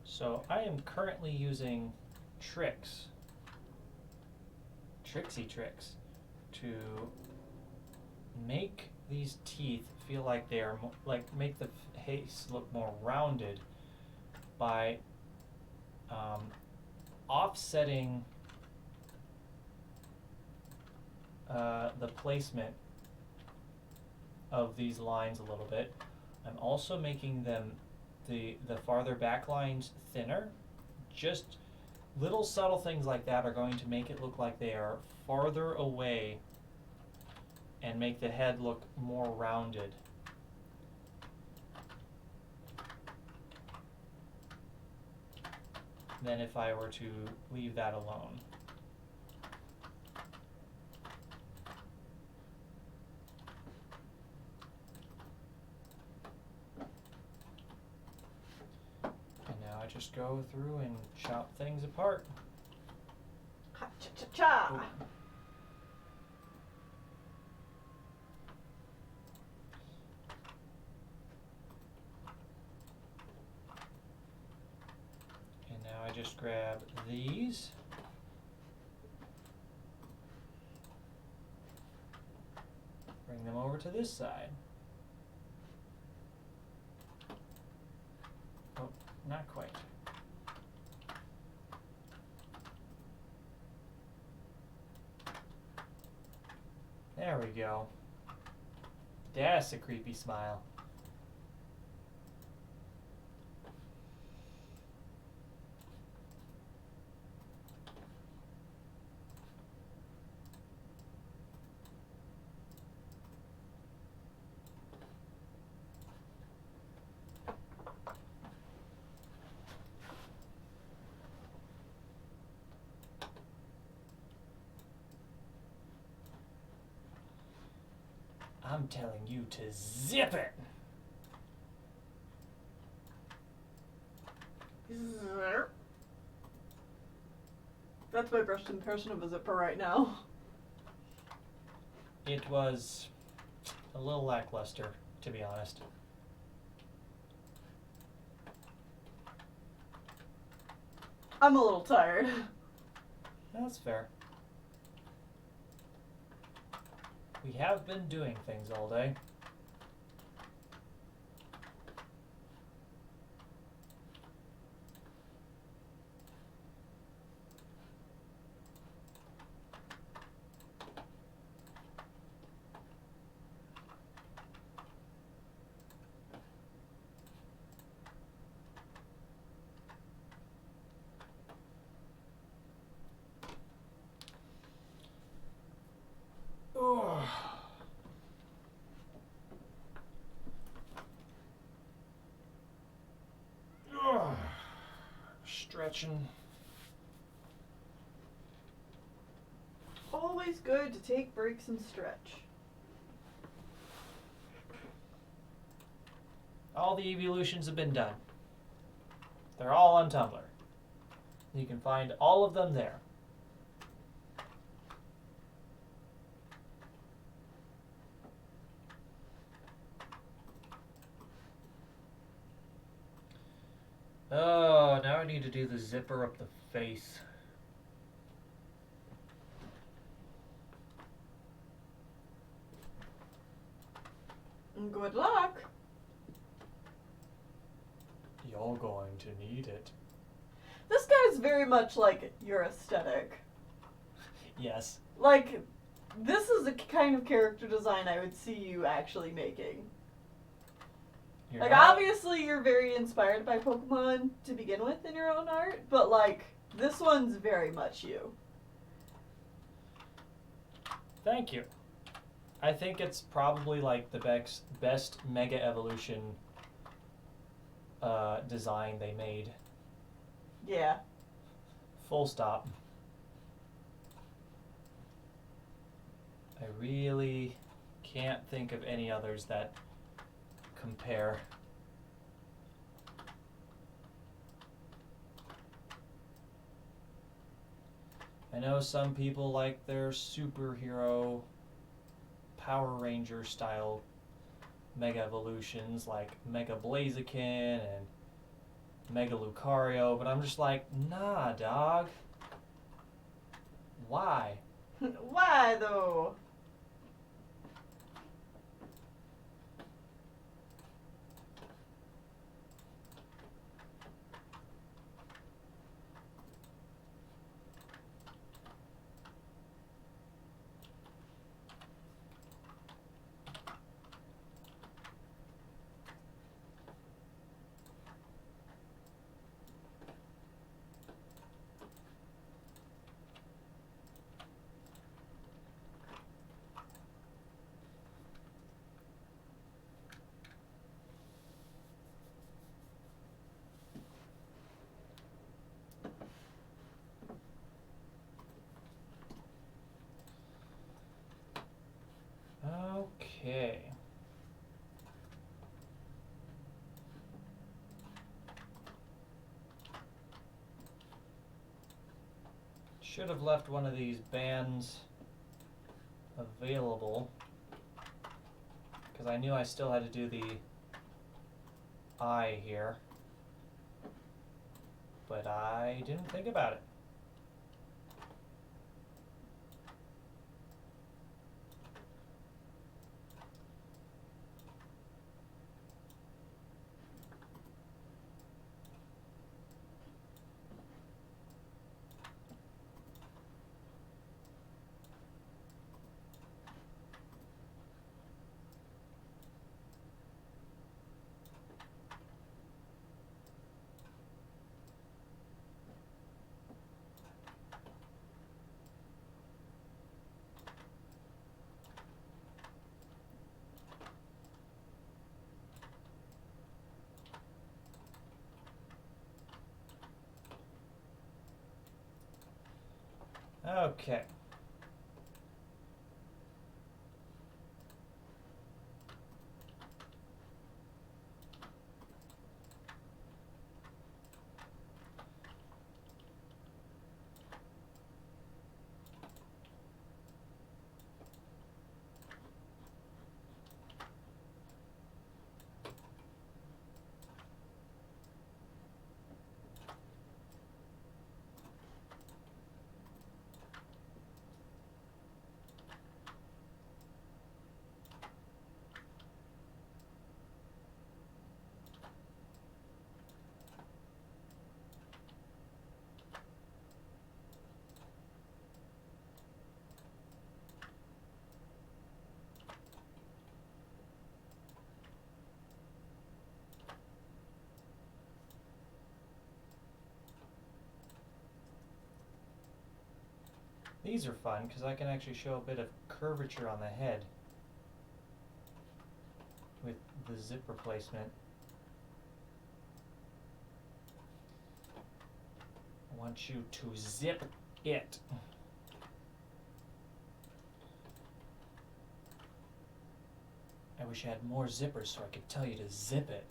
So I am currently using tricks, tricksy tricks, to make these teeth feel like they are make the face look more rounded by offsetting the placement of these lines a little bit. I'm also making them the farther back lines thinner. Just little subtle things like that are going to make it look like they are farther away and make the head look more rounded. Than if I were to leave that alone. And now I just go through and chop things apart. Ha-cha-cha-cha! Oh. And now I just grab these. Bring them over to this side. Oh, not quite. There we go. That's a creepy smile. I'm telling you to zip it. That's my best impression of a zipper right now. It was a little lackluster, to be honest. I'm a little tired. That's fair. We have been doing things all day. stretching. Always good to take breaks and stretch. All the evolutions have been done. They're all on Tumblr. You can find all of them there. Oh, now I need to do the zipper up the face. Good luck. You're going to need it. This guy's very much like your aesthetic. Yes. Like, this is the kind of character design I would see you actually making. You're Like, not- obviously you're very inspired by Pokemon to begin with in your own art, but like, this one's very much you. Thank you. I think it's probably like the best Mega Evolution design they made. Yeah. Full stop. I really can't think of any others that compare. I know some people like their superhero Power Ranger style Mega Evolutions like Mega Blaziken and Mega Lucario, but I'm just like, nah, dog. Why? Why though? Okay. Should have left one of these bands available because I knew I still had to do the eye here, but I didn't think about it. Okay. These are fun because I can actually show a bit of curvature on the head with the zip replacement. want you to zip it. I wish I had more zippers so I could tell you to zip it.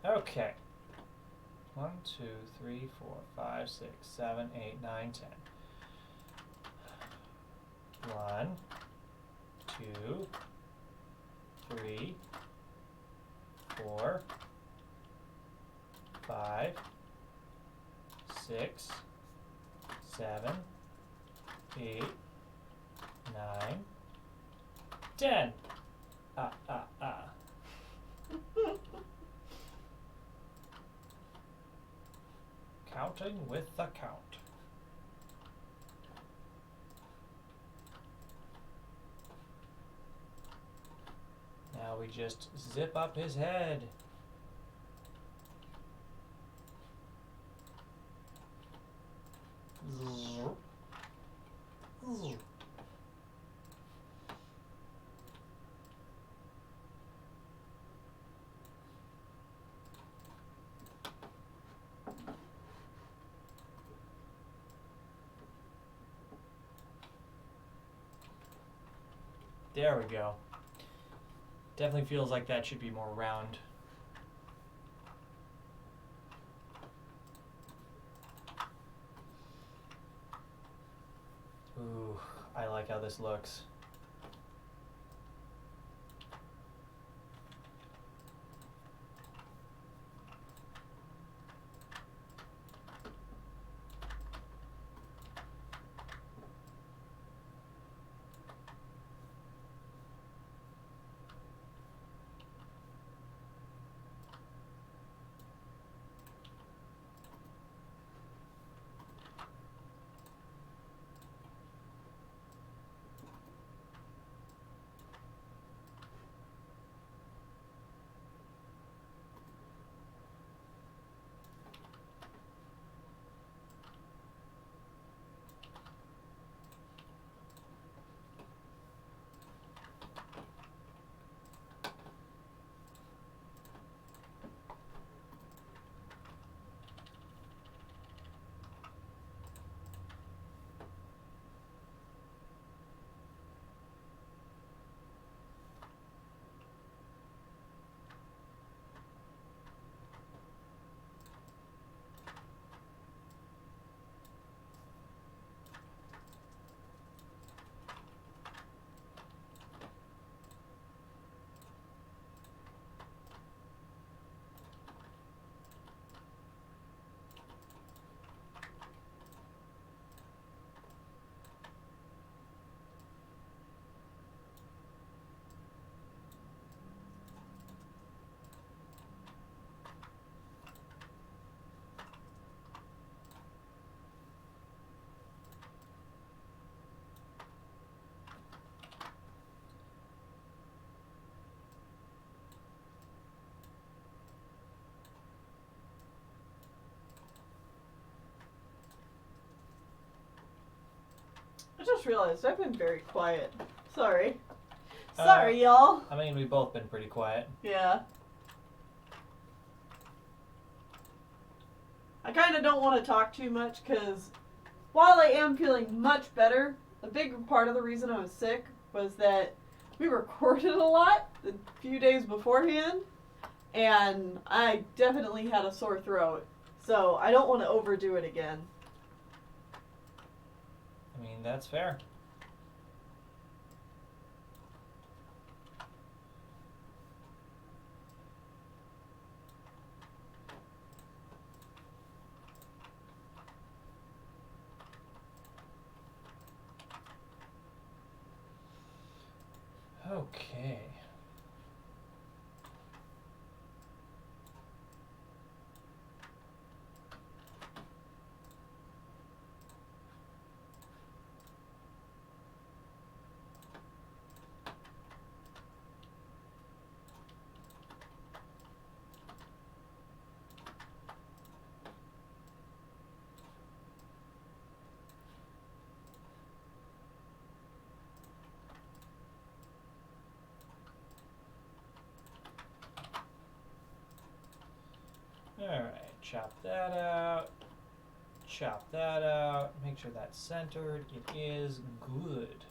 Okay. 1, 2, 3, 4, 5, 6, 7, 8, 9, 10. 1, 2, 3, 4, 5, 6, 7, 8, 9, 10. Counting with the count. Now we just zip up his head. Zip. Zip. There we go. Definitely feels like that should be more round. Ooh, I like how this looks. I just realized I've been very quiet. Sorry. Sorry, y'all. I mean, we've both been pretty quiet. Yeah. I kind of don't want to talk too much because while I am feeling much better, a big part of the reason I was sick was that we recorded a lot the few days beforehand, and I definitely had a sore throat. So I don't want to overdo it again. I mean, that's fair. Okay. Alright, chop that out. Chop that out. Make sure that's centered. It is good.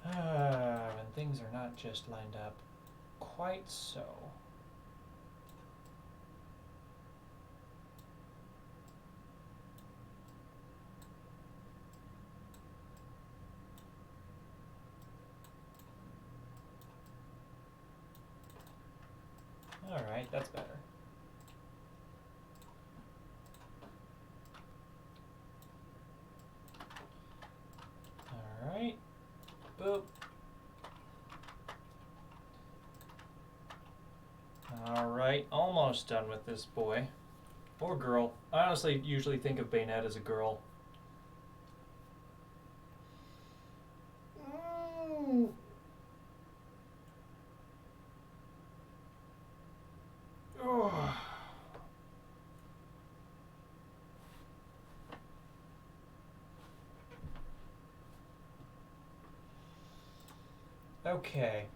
When things are not just lined up quite so. Alright, that's better. Alright. Boop. Alright, almost done with this boy. Or girl. I honestly usually think of Banette as a girl. Oh. Okay.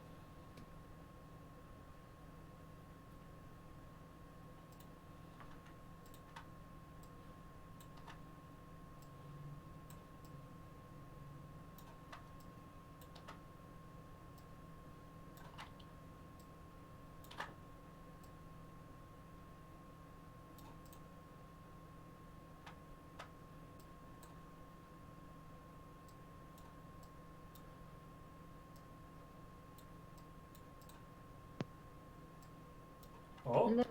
Oh. Hello.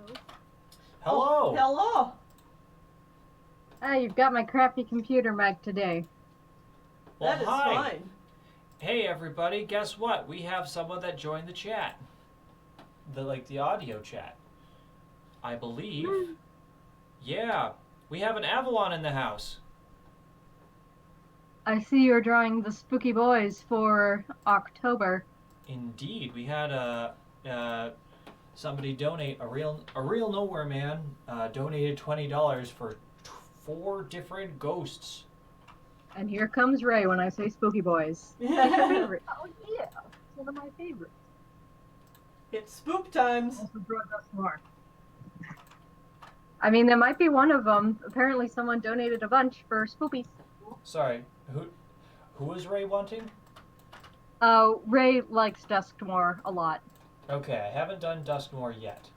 Hello. Oh, hello. Ah, you've got my crappy computer mic today. Well, That is hi. fine. Hey everybody, guess what? We have someone that joined the chat. The audio chat. I believe. Yeah. We have an Avalon in the house. I see you're drawing the Spooky Boys for October. Indeed. We had somebody donate, a real nowhere man donated $20 for 4 different ghosts. And here comes Ray when I say Spooky Boys. That's your favorite. Oh yeah, it's one of my favorites. It's spook times. Also brought us more. I mean, there might be one of them. Apparently someone donated a bunch for Spoopies. Sorry, who is Ray wanting? Ray likes Duskmore a lot. Okay, I haven't done Duskmore yet.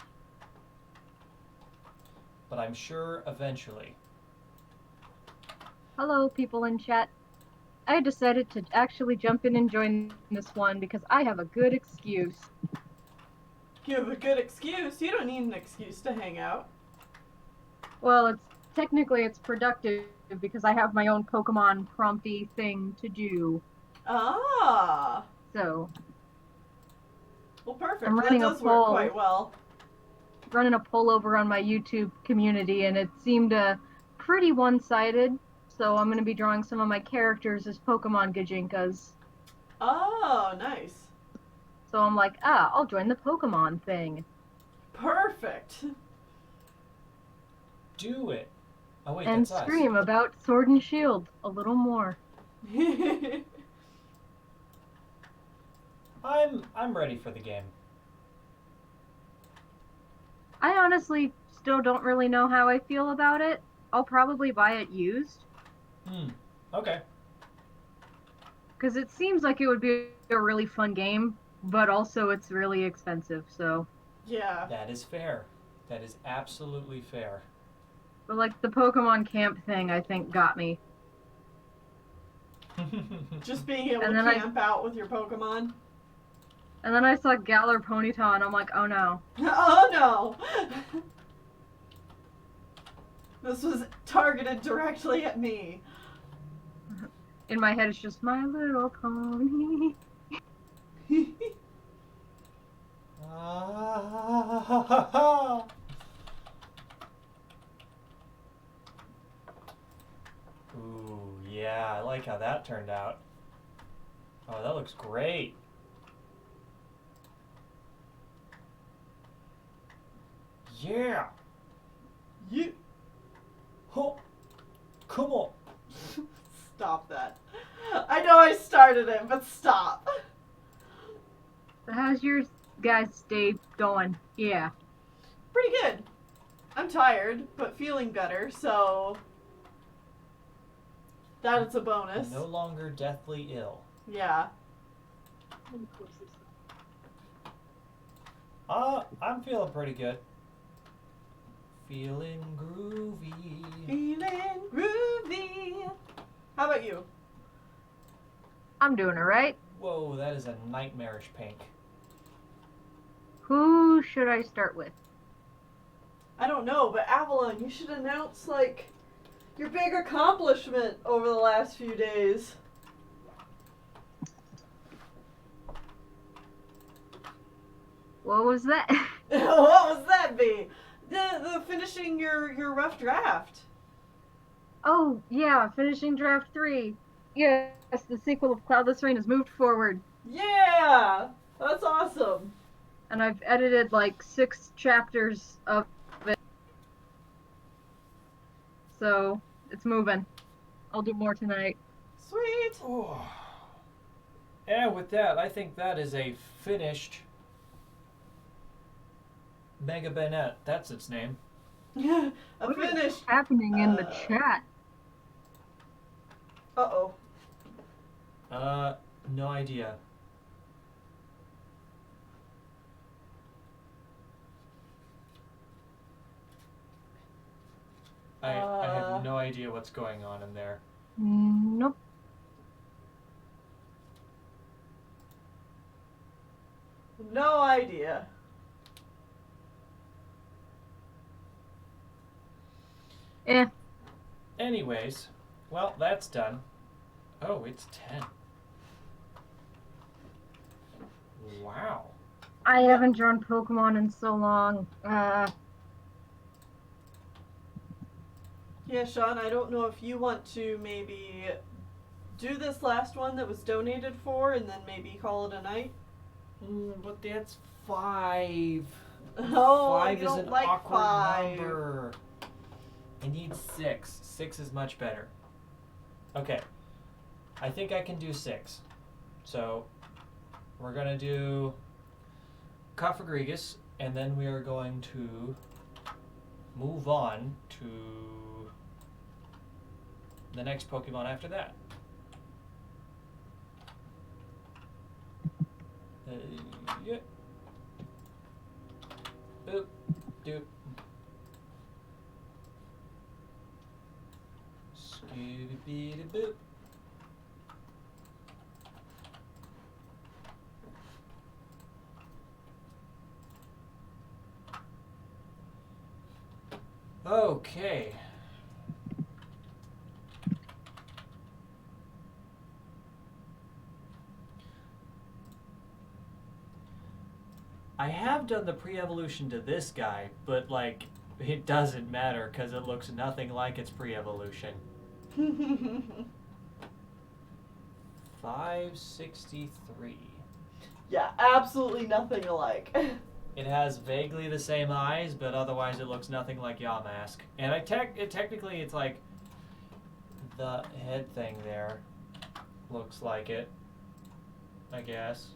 But I'm sure eventually. Hello, people in chat. I decided to actually jump in and join this one because I have a good excuse. You have a good excuse. You don't need an excuse to hang out. Well, it's productive because I have my own Pokemon prompty thing to do. Ah. So Well, perfect. I'm That running a does work poll. quite well. Running a poll over on my YouTube community, and it seemed pretty one-sided. So I'm going to be drawing some of my characters as Pokemon Gajinkas. Oh, nice. So I'm like, I'll join the Pokemon thing. Perfect. Do it. Oh wait, And that's us. scream about Sword and Shield a little more. I'm ready for the game. I honestly still don't really know how I feel about it. I'll probably buy it used. Okay. Because it seems like it would be a really fun game, but also it's really expensive, so. Yeah. That is fair. That is absolutely fair. But like the Pokemon camp thing, I think got me. Just being able And to then camp out with your Pokemon. And then I saw Galar Ponyta, and I'm like, oh no. Oh no! This was targeted directly at me. In my head, it's just My Little Pony. Ooh, yeah, I like how that turned out. Oh, that looks great. Yeah. You Oh, come on. stop that. I know I started it, but stop. So how's your guys' day going? Yeah. Pretty good. I'm tired, but feeling better, so that is a bonus. No longer deathly ill. Yeah. I'm feeling pretty good. Feeling groovy. Feeling groovy. How about you? I'm doing alright. Whoa, that is a nightmarish pink. Who should I start with? I don't know, but Avalon, you should announce, like, your big accomplishment over the last few days. What was that? What was that be? The finishing your rough draft. Oh, yeah, finishing draft 3. Yes, the sequel of Cloudless Rain has moved forward. Yeah! That's awesome. And I've edited like 6 chapters of it. So, it's moving. I'll do more tonight. Sweet. Oh. And with that, I think that is a finished Mega Banette. That's its name. A What is finish. happening in the chat? Uh-oh. No idea. I have no idea what's going on in there. Nope. No idea. Eh. Anyways, well, that's done. Oh, it's 10. Wow. I haven't drawn Pokemon in so long. Yeah, Shawn, I don't know if you want to maybe do this last one that was donated for and then maybe call it a night. But that's 5. Oh, 5 you is don't an like awkward 5. number. I need 6. 6 is much better. Okay. I think I can do 6. So, we're going to do Cofagrigus, and then we are going to move on to the next Pokemon after that. Yeah. Boop. Doop. Scooby-Doo-boop. Okay. I have done the pre-evolution to this guy, but like it doesn't matter because it looks nothing like its pre-evolution. 563. Yeah, absolutely nothing alike. It has vaguely the same eyes, but otherwise it looks nothing like Yamask. And technically it's like the head thing there looks like it, I guess.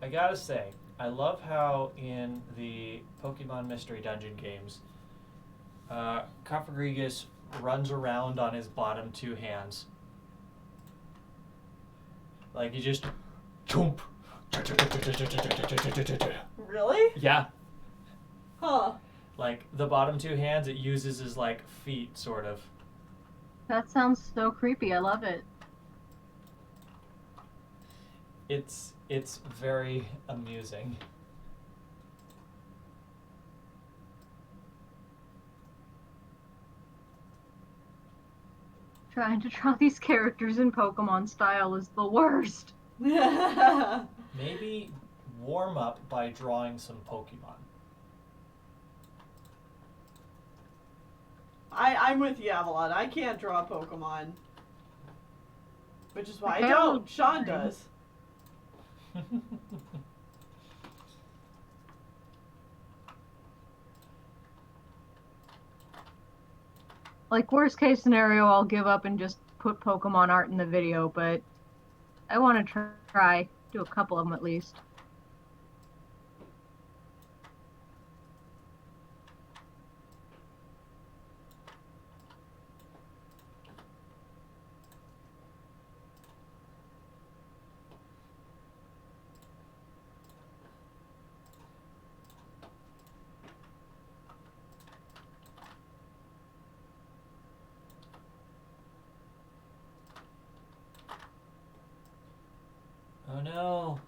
I gotta say, I love how in the Pokemon Mystery Dungeon games, Cofagrigus runs around on his bottom two hands. Like he just choomp. Really? Yeah. Huh. Like the bottom two hands it uses as like feet, sort of. That sounds so creepy. I love it. It's very amusing. Trying to draw these characters in Pokemon style is the worst. Maybe warm up by drawing some Pokemon. I'm with you, Avalon. I can't draw Pokemon. Which is why I Okay, don't. Shawn does. Like, worst case scenario, I'll give up and just put Pokemon art in the video, but I want to try. Do a couple of them at least. Oh no.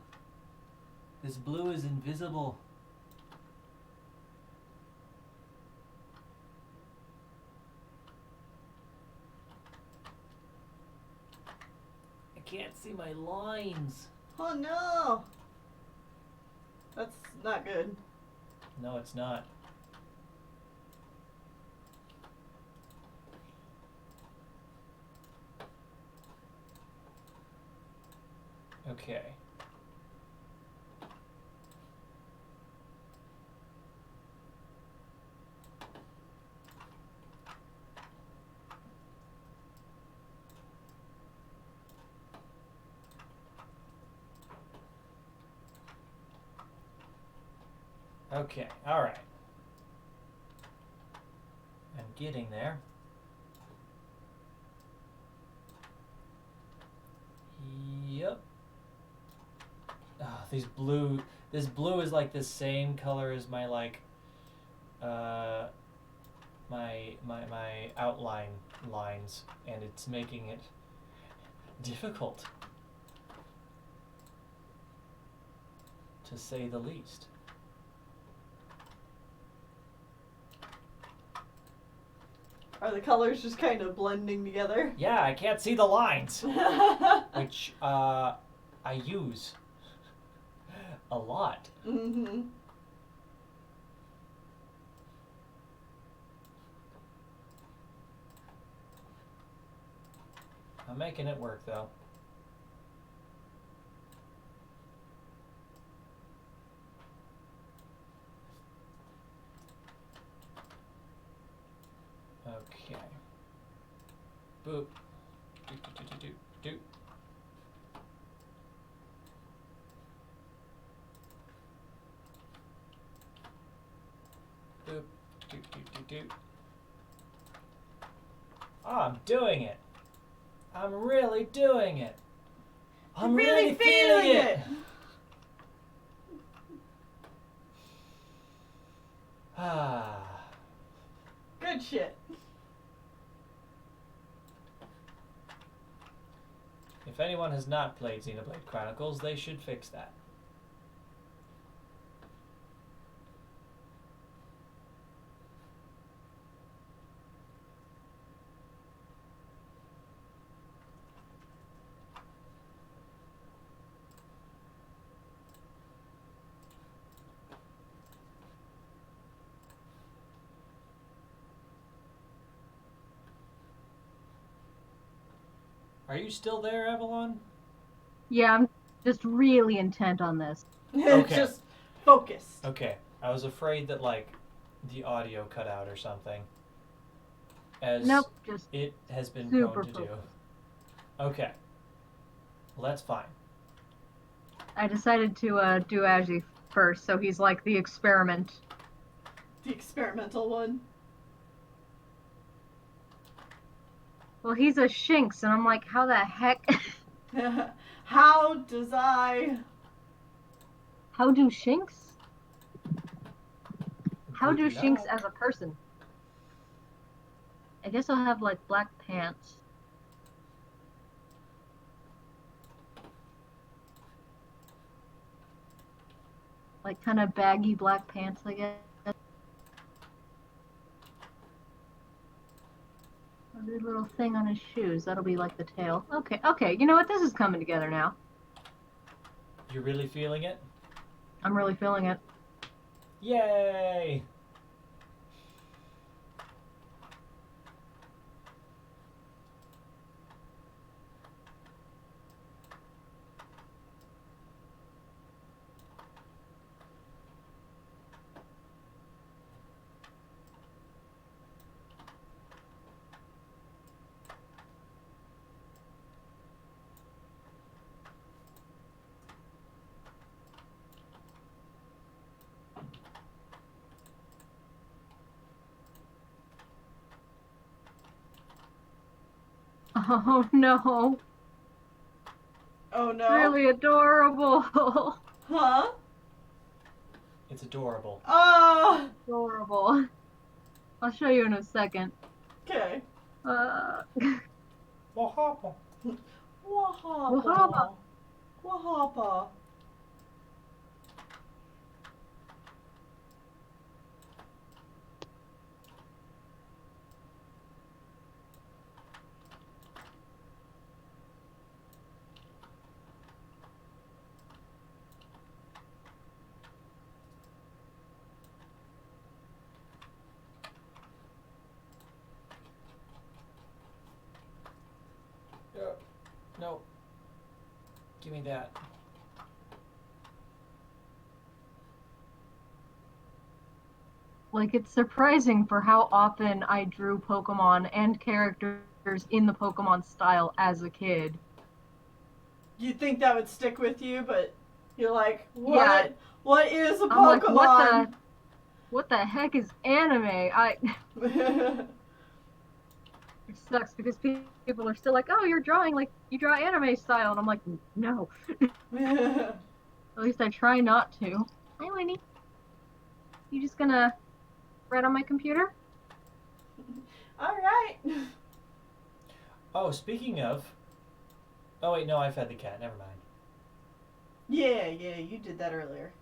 This blue is invisible. I can't see my lines. Oh no. That's not good. No, it's not. Okay. Okay, all right. I'm getting there. Yep. This blue is like the same color as my like my outline lines, and it's making it difficult, to say the least. Are the colors just kind of blending together? Yeah, I can't see the lines, which I use a lot. Mm-hmm. I'm making it work though. Okay. Boop. Do do do do do do. Boop. Do do do do. Oh, I'm doing it. I'm really doing it. I'm really feeling it. Ah. Good shit. If anyone has not played Xenoblade Chronicles, they should fix that. Are you still there, Avalon? Yeah, I'm just really intent on this. Okay. Just focused. Okay. I was afraid that, like, the audio cut out or something. As Nope, just it has been super prone to do. focused. Okay. Well, that's fine. I decided to do Aji first, so he's like the experiment. The experimental one. Well, he's a Shinx, and I'm like, how the heck? How does I? How do Shinx? How do Good Shinx luck. as a person? I guess I'll have like black pants. Like kind of baggy black pants, I guess. A weird little thing on his shoes. That'll be like the tail. Okay, okay. You know what? This is coming together now. You really feeling it? I'm really feeling it. Yay! Oh no. Oh It's no. really adorable. Huh? It's adorable. Oh. Adorable. I'll show you in a second. Okay. Uh, Wahapa. Wahapa. Wahapa. No. Give me that. like, it's surprising for how often I drew Pokemon and characters in the Pokemon style as a kid. You'd think that would stick with you, but you're like, what? Yeah. What is a I'm like, Pokemon? what the heck is anime? It sucks because people are still like, oh, you're drawing like you draw anime style, and I'm like, no. At least I try not to. Hi, Winnie. You just gonna write on my computer? All right. Oh, speaking of. Oh, wait, no, I fed the cat. Never mind. Yeah, you did that earlier.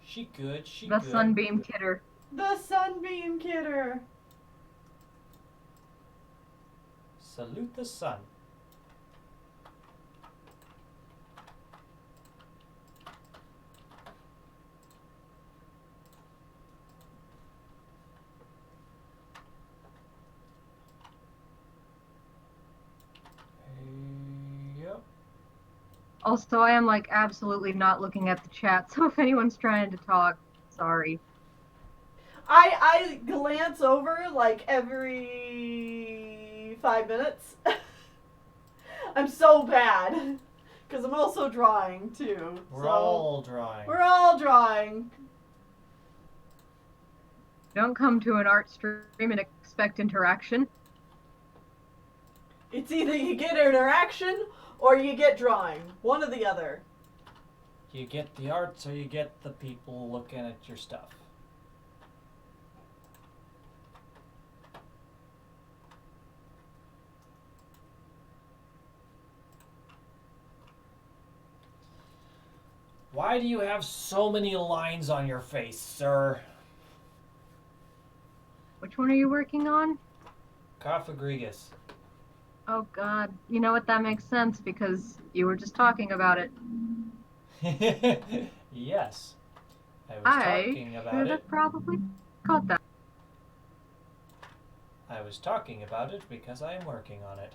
She good. She The good. Sunbeam Kidder. The Sunbeam Kidder. Salute the sun. Yep. Also, I am like absolutely not looking at the chat, so if anyone's trying to talk, sorry. I glance over like every 5 minutes. I'm so bad. Because I'm also drawing too. We're all drawing. We're all drawing. Don't come to an art stream and expect interaction. It's either you get interaction or you get drawing. One or the other. You get the arts or you get the people looking at your stuff. Why do you have so many lines on your face, sir? Which one are you working on? Cofagrigus. Oh god, you know what, that makes sense because you were just talking about it. Yes. I was talking about should it. have probably caught that. I was talking about it because I am working on it.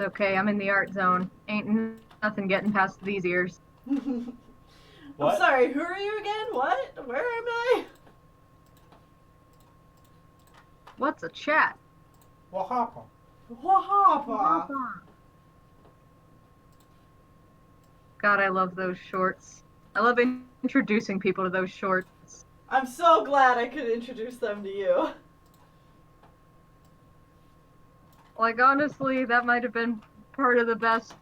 okay. I'm in the art zone. Ain't nothing getting past these ears. I'm What? sorry, who are you again? What? Where am I? What's a chat? What happened? Wahapa. God, I love those shorts. I love introducing people to those shorts. I'm so glad I could introduce them to you. Like, honestly, that might have been part of the best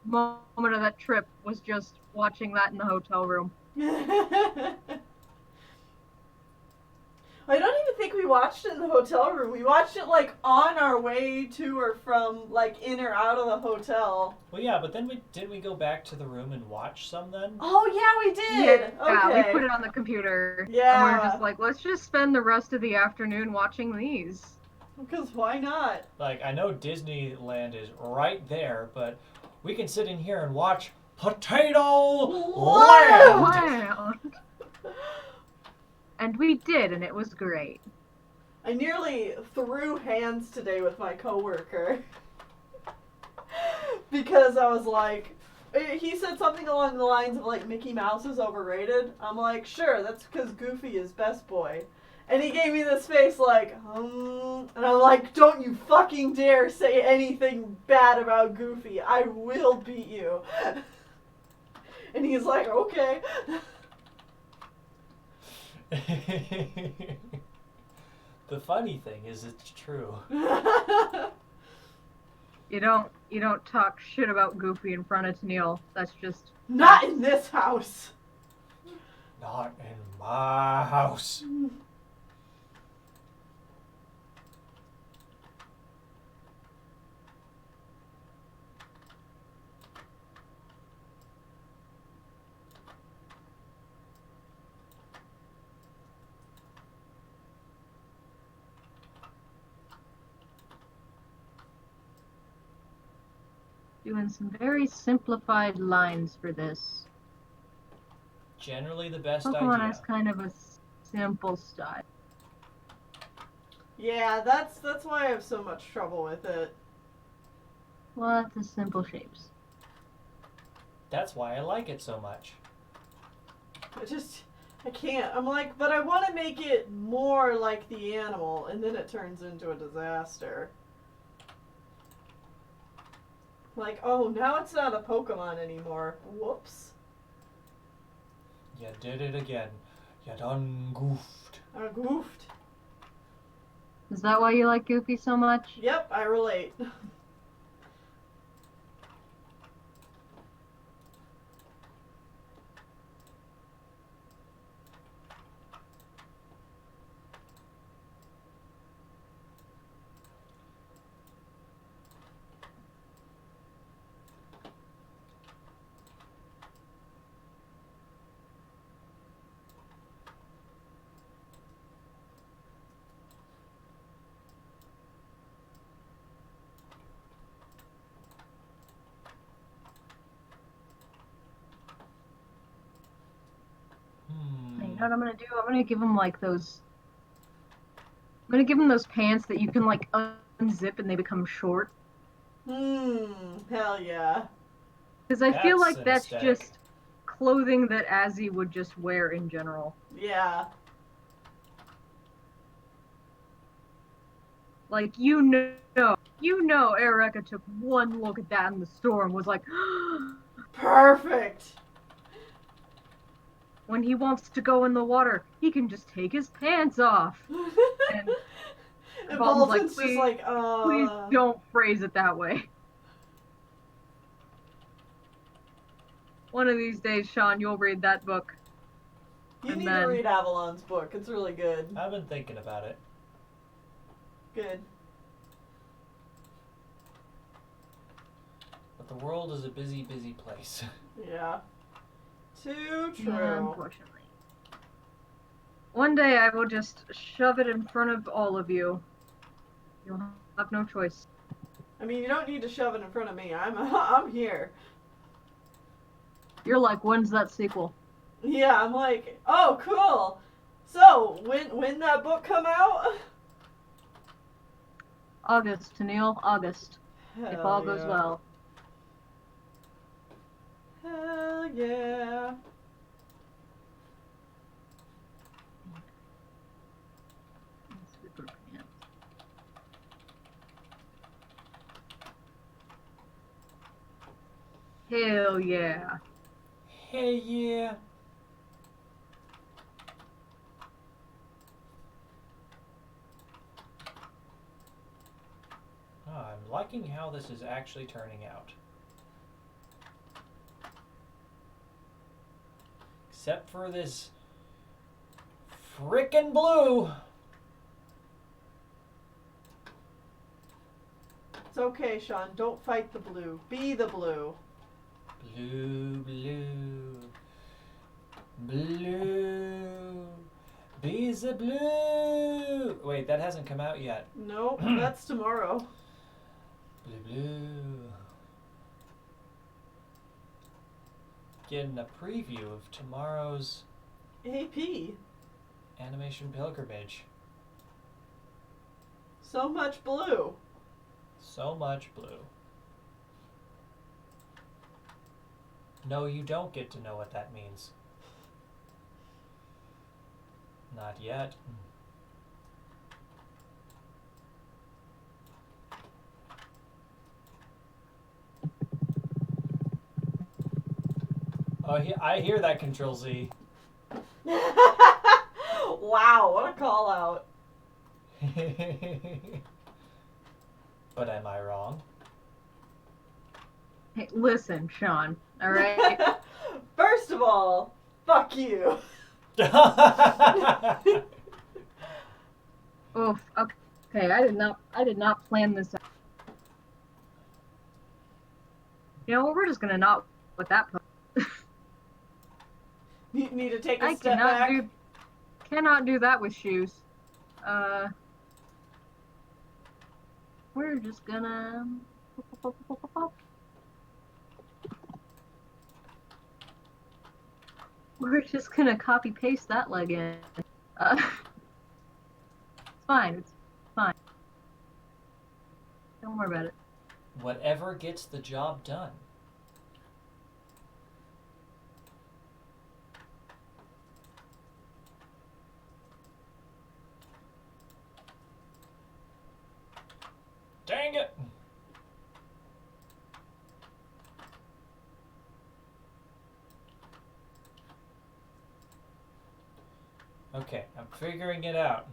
moment of that trip, was just watching that in the hotel room. I don't even think we watched it in the hotel room. We watched it like on our way to or from, like in or out of the hotel. Well, yeah, but then didn't we go back to the room and watch some then? Oh yeah, we did. Yeah, okay. we put it on the computer. Yeah. And we were just like, let's just spend the rest of the afternoon watching these. Because why not? Like, I know Disneyland is right there, but we can sit in here and watch Potato Land! Wow. And we did, and it was great. I nearly threw hands today with my coworker. Because I was like, he said something along the lines of like Mickey Mouse is overrated. I'm like, sure, that's because Goofy is best boy. And he gave me this face like, and I'm like, don't you fucking dare say anything bad about Goofy. I will beat you. And he's like, okay. The funny thing is it's true. You don't talk shit about Goofy in front of Tennelle. That's just Not in this house. Not in my house. doing some very simplified lines for this. Generally the best Pokemon idea. has kind of a simple style. Yeah, that's why I have so much trouble with it. Lots of simple shapes. That's why I like it so much. I can't. I'm like, but I want to make it more like the animal, and then it turns into a disaster. Like, oh, now it's not a Pokemon anymore. Whoops. You did it again. You done goofed. I goofed. Is that why you like Goofy so much? Yep, I relate. You know what I'm gonna do? I'm gonna give him like those. I'm gonna give him those pants that you can like unzip and they become short. Hell yeah. Because I feel That's like that's aesthetic. just clothing that Azzy would just wear in general. Yeah. Like you know, Erica took one look at that in the store and was like, Perfect. when he wants to go in the water, he can just take his pants off. And And Bolton's like, Bolton's just like, please don't phrase it that way. One of these days, Shawn, you'll read that book. You and need then- to read Avalon's book. It's really good. I've been thinking about it. Good. But the world is a busy, busy place. Yeah. Too Yeah, true. unfortunately. One day I will just shove it in front of all of you. You'll have no choice. I mean, you don't need to shove it in front of me. I'm here. You're like, when's that sequel? Yeah, I'm like, oh, cool. So, when that book come out? August, Tennelle, August. if all goes well. Hell yeah. Super pants. Hell yeah. Hey, yeah. Oh, I'm liking how this is actually turning out. Except for this frickin' blue. It's okay, Shawn. Don't fight the blue. Be the blue. Blue, blue. Blue. Be the blue. Wait, that hasn't come out yet. Nope, that's tomorrow. Blue, blue. Getting a preview of tomorrow's AP. animation pilgrimage. So much blue. So much blue. No, you don't get to know what that means. Not yet. Oh, I hear that, Control Z. Wow, what a call out. But am I wrong? Hey, listen, Shawn. All right. First of all, fuck you. Oof. Okay. I did not plan this out. You know what? We're just gonna not with that. You need to take a I step back. cannot do that with shoes. We're just gonna. We're just gonna copy paste that leg in. It's fine. It's fine. Don't worry about it. Whatever gets the job done. Dang it! Okay, I'm figuring it out.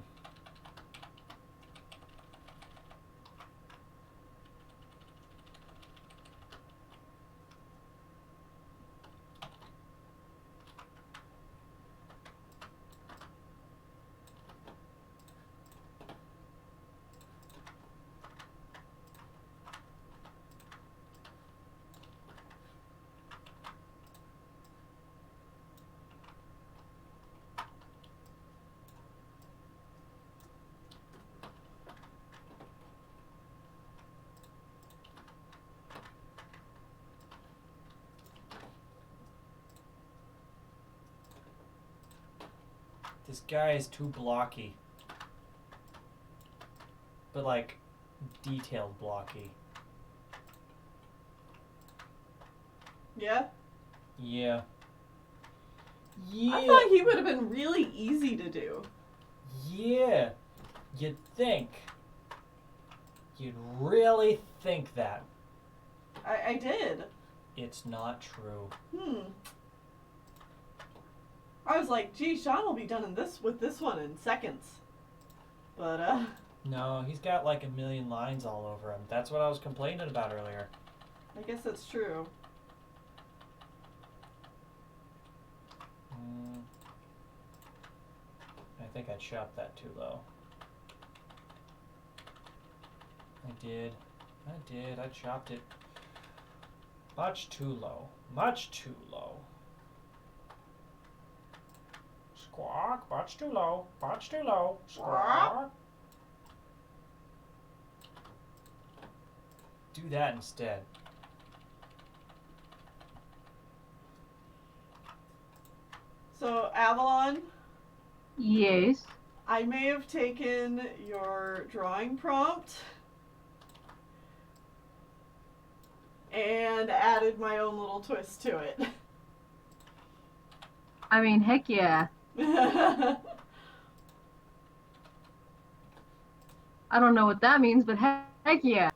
This guy is too blocky. But like, detailed blocky. Yeah? Yeah. Yeah. I thought he would have been really easy to do. Yeah. You'd think. You'd really think that. I did. It's not true. I was like, gee, Shawn will be done with this one in seconds. But, No, he's got like a million lines all over him. That's what I was complaining about earlier. I guess that's true. I think I chopped that too low. I did. I chopped it much too low. Much too low. Squawk, much too low. Much too low. Squawk. Do that instead. So, Avalon, Yes. I may have taken your drawing prompt and added my own little twist to it. I mean, heck yeah. I don't know what that means, but heck yeah.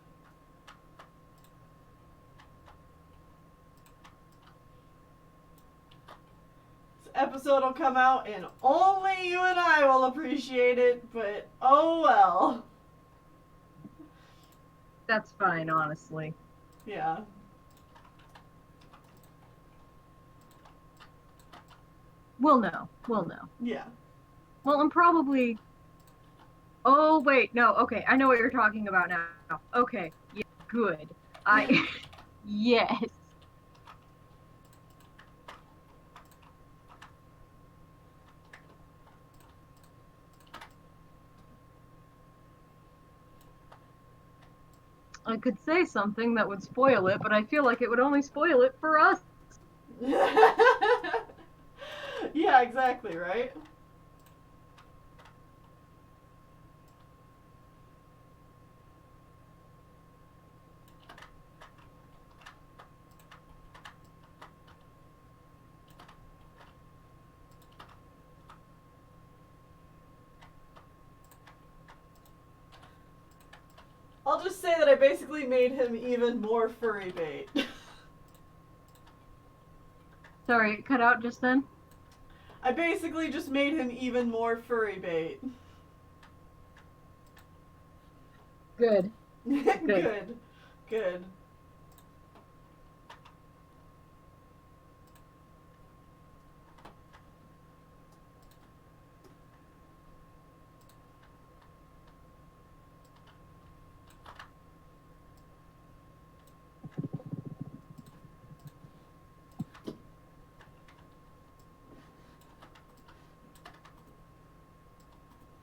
This episode will come out and only you and I will appreciate it, but oh well. That's fine, honestly. Yeah. We'll know. We'll know. Yeah. Well, I'm probably... Oh, wait, no, okay, I know what you're talking about now. Okay, yeah, good. Yes. I could say something that would spoil it, but I feel like it would only spoil it for us. Yeah, exactly, right? I'll just say that I basically made him even more furry bait. Sorry, it cut out just then? I basically just made him even more furry bait. Good. Good. Good.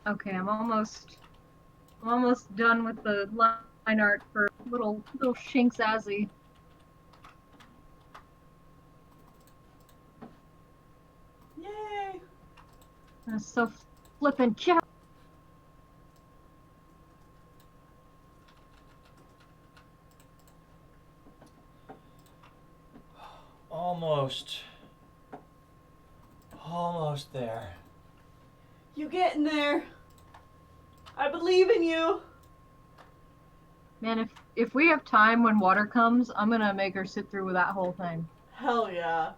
Okay, I'm almost done with the line art for little Shinx Azzy. Yay! That's so flippin' cute. Almost there. You getting there? I believe in you. Man, if we have time when water comes, I'm gonna make her sit through with that whole thing. Hell yeah.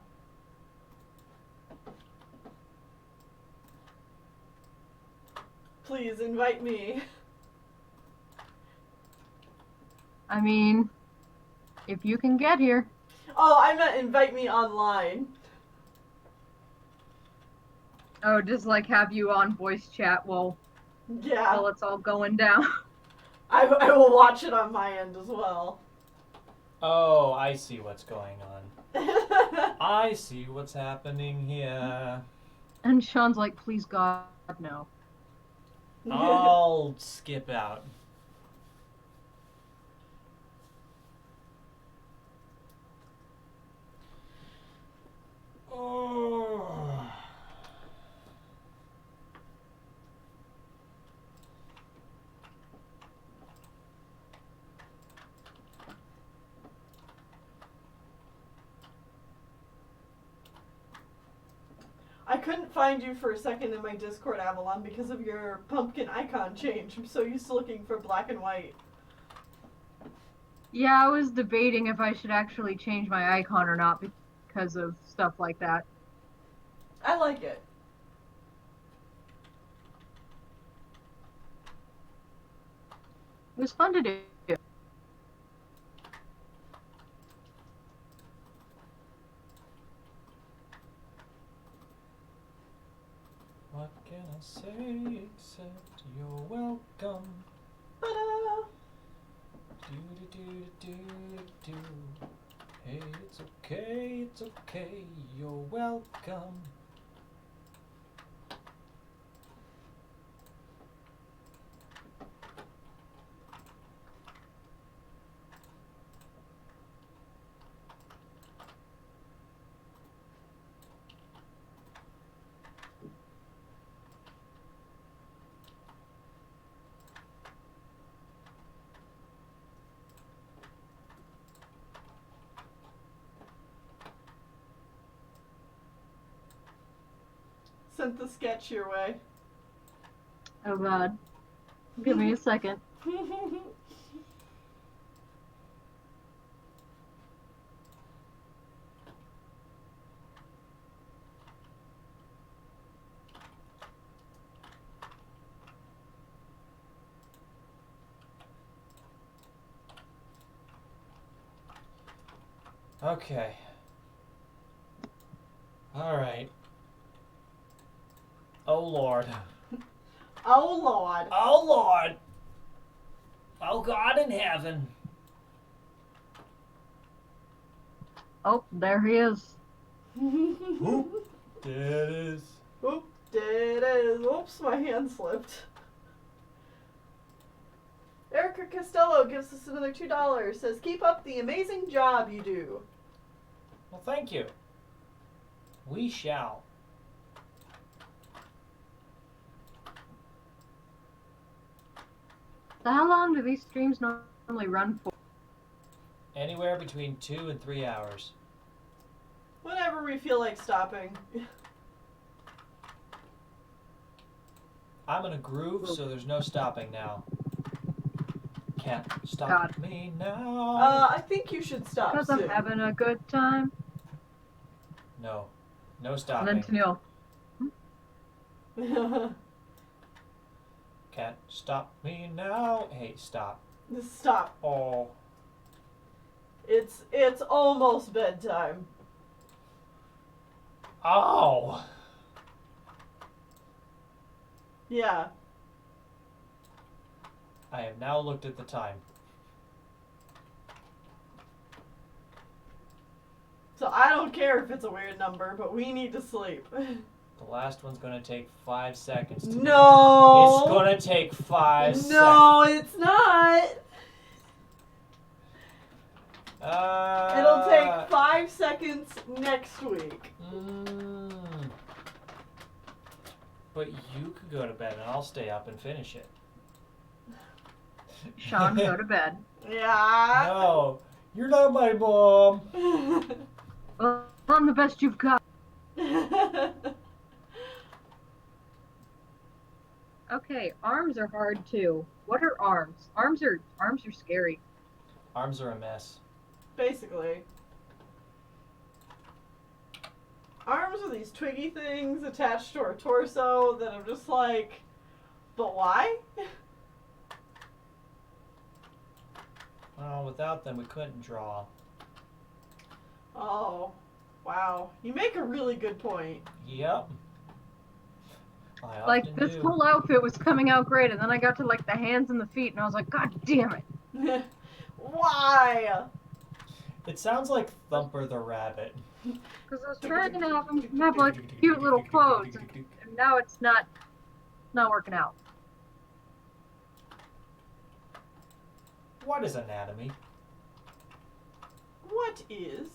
Please invite me. I mean, if you can get here. Oh, I meant invite me online. Oh, just like have you on voice chat while Yeah. it's all going down. I will watch it on my end as well. Oh, I see what's going on. I see what's happening here. And Shawn's like, please God, no. I'll skip out. Oh. I couldn't find you for a second in my Discord, Avalon, because of your pumpkin icon change. I'm so used to looking for black and white. Yeah, I was debating if I should actually change my icon or not because of stuff like that. I like it. It was fun to do. What can I say except you're welcome? Ta-da! Do. Hey, it's okay, you're welcome. sent the sketch your way. Oh god. Give me a second. Okay. Alright. Oh Lord. Oh Lord. Oh Lord. Oh God in heaven. Oh, there he is. Whoop. There it is. Oop, there it is. Oops, my hand slipped. Erica Costello gives us another $2. Says, keep up the amazing job you do. Well, thank you. We shall. So how long do these streams normally run for? Anywhere between 2 and 3 hours. Whenever we feel like stopping. I'm in a groove, so there's no stopping now. Can't stop God. me now. I think you should stop Because soon. I'm having a good time. No. No And stopping. then Tennelle. Can't stop me now. Hey, stop. Stop. Oh. It's almost bedtime. Oh. Yeah. I have now looked at the time. So I don't care if it's a weird number, but we need to sleep. The last one's gonna take 5 seconds. To No. It's gonna take 5 seconds. No, it's not. It'll take 5 seconds next week. But you could go to bed and I'll stay up and finish it. Shawn, go to bed. Yeah. No, you're not my mom. Well, I'm the best you've got. Okay, arms are hard too. What are arms? Arms are scary. Arms are a mess. Basically. Arms are these twiggy things attached to our torso that I'm just like, but why? Well, without them we couldn't draw. Oh, wow. You make a really good point. Yep. I Like often this do. whole outfit was coming out great, and then I got to like the hands and the feet, and I was like, God damn it! Why? It sounds like Thumper the Rabbit. Because I was trying to have them have like cute little clothes, and now it's not working out. What is anatomy? What is?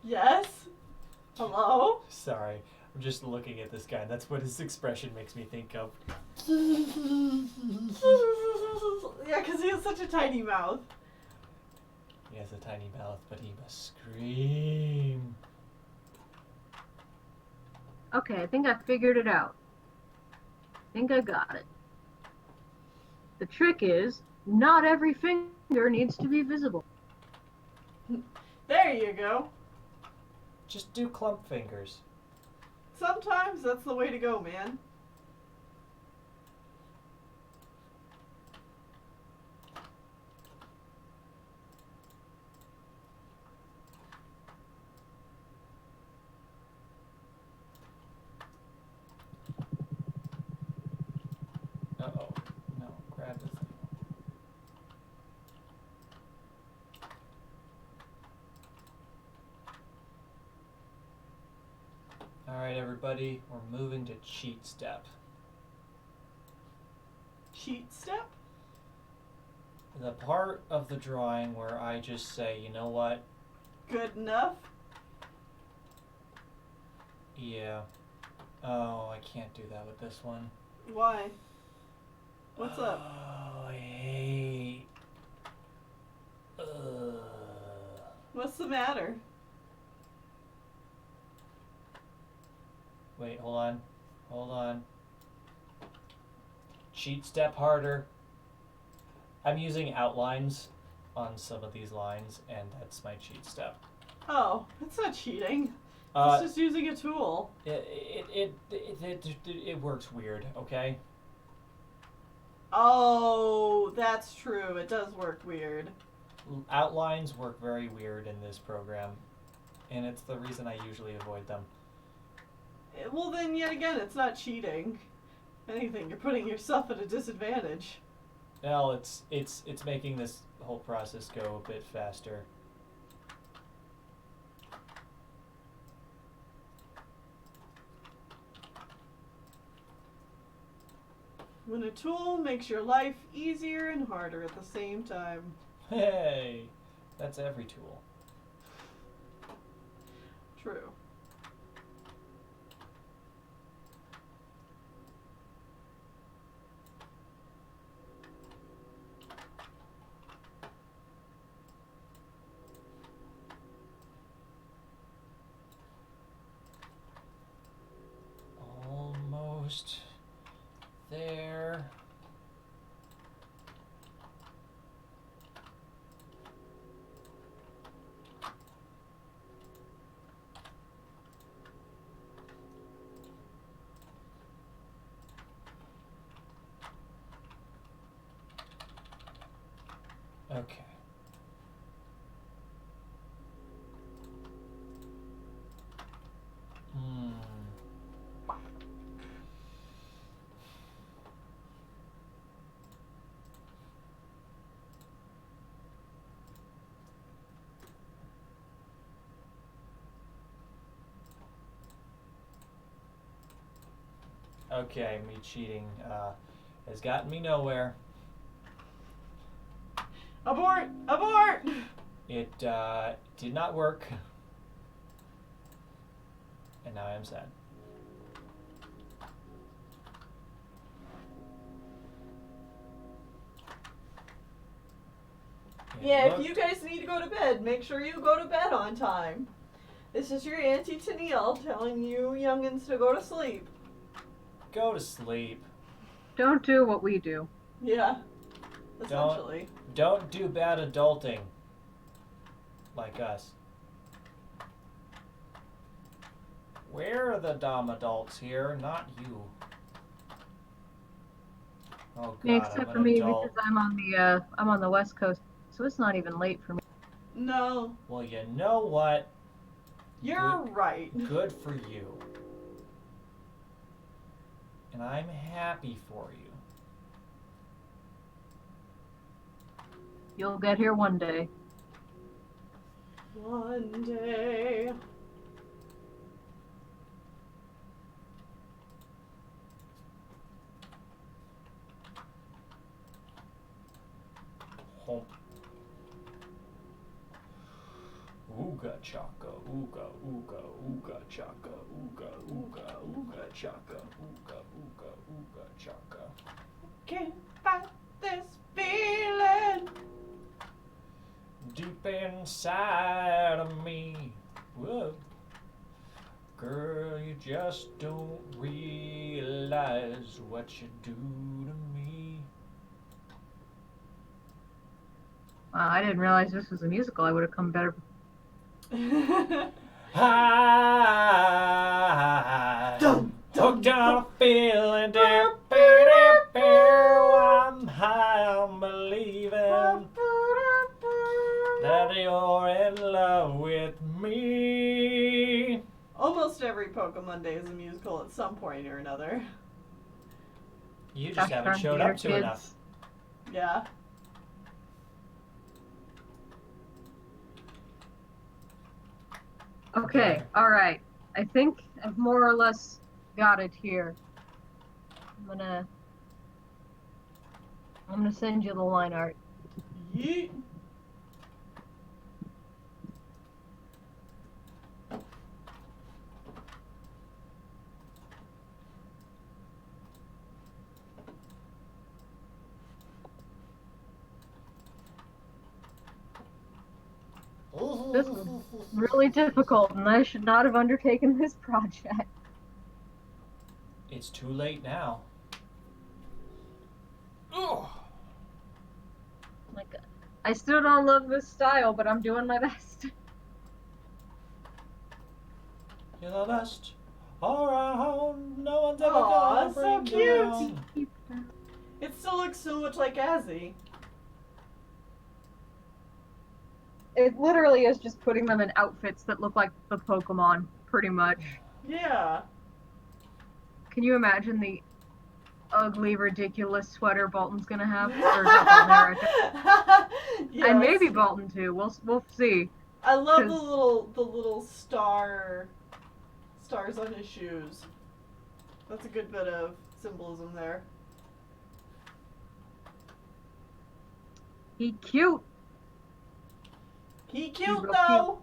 Yes? Hello? Sorry, I'm just looking at this guy. That's what his expression makes me think of. Yeah, because he has such a tiny mouth. He has a tiny mouth, but he must scream. Okay, I think I figured it out. I think I got it. The trick is, not every finger needs to be visible. There you go. Just do clump fingers. Sometimes that's the way to go, man. Uh-oh. No, grab the thing. Alright, everybody, we're moving to cheat step. Cheat step? The part of the drawing where I just say, you know what? Good enough? Yeah. Oh, I can't do that with this one. Why? What's up? Oh, I hate. What's What's the matter? Wait, hold on. Hold on. Cheat step harder. I'm using outlines on some of these lines, and that's my cheat step. Oh, it's not cheating. Uh, It's just using a tool. it works weird, okay? Oh, that's true. It does work weird. Outlines work very weird in this program, and it's the reason I usually avoid them. Well, then, yet again, it's not cheating. If anything, you're putting yourself at a disadvantage. Well, it's making this whole process go a bit faster. When a tool makes your life easier and harder at the same time. Hey, that's every tool. True. Almost there. Okay. Okay, me cheating has gotten me nowhere. Abort! Abort! It did not work. And now I am sad. Yeah, if you guys need to go to bed, make sure you go to bed on time. This is your Auntie Tennelle telling you youngins to go to sleep. Go to sleep. Don't do what we do. Yeah, essentially. Don't do bad adulting. Like us. Where are the dumb adults here? Not you. Oh God, Except I'm for an me adult. because I'm on the West Coast, so it's not even late for me. No, Well, you know what? you're right. Good for you. And I'm happy for you. You'll get here one day. One day. Hump. Ooga chaka, ooga, ooga, ooga chaka, ooga, ooga, ooga chaka, ooga, ooga, ooga chaka. Can't fight this feeling. Deep inside of me. Whoa. Girl, you just don't realize what you do to me. I didn't realize this was a musical. I would have come better. I Dum, hooked dum, on a feeling, I'm high on believing that you're in love with me. Almost every Pokemon Day is a musical at some point or another. You just Gosh haven't darn showed theater up to kids. enough. Yeah. Okay, alright. I think I've more or less got it here. I'm gonna send you the line art. Yeet. This was really difficult, and I should not have undertaken this project. It's too late now. Ugh. Like, I still don't love this style, but I'm doing my best. You're the best around. No one's ever Aw, gonna it's so bring you cute. down. It still looks so much like Azzy. It literally is just putting them in outfits that look like the Pokemon, pretty much. Yeah. Can you imagine the ugly, ridiculous sweater Bolton's gonna have? Or not Bolton, Erica. Yes. And maybe Bolton too. We'll see. I love 'Cause- the little stars on his shoes. That's a good bit of symbolism there. He cute. He cute real though.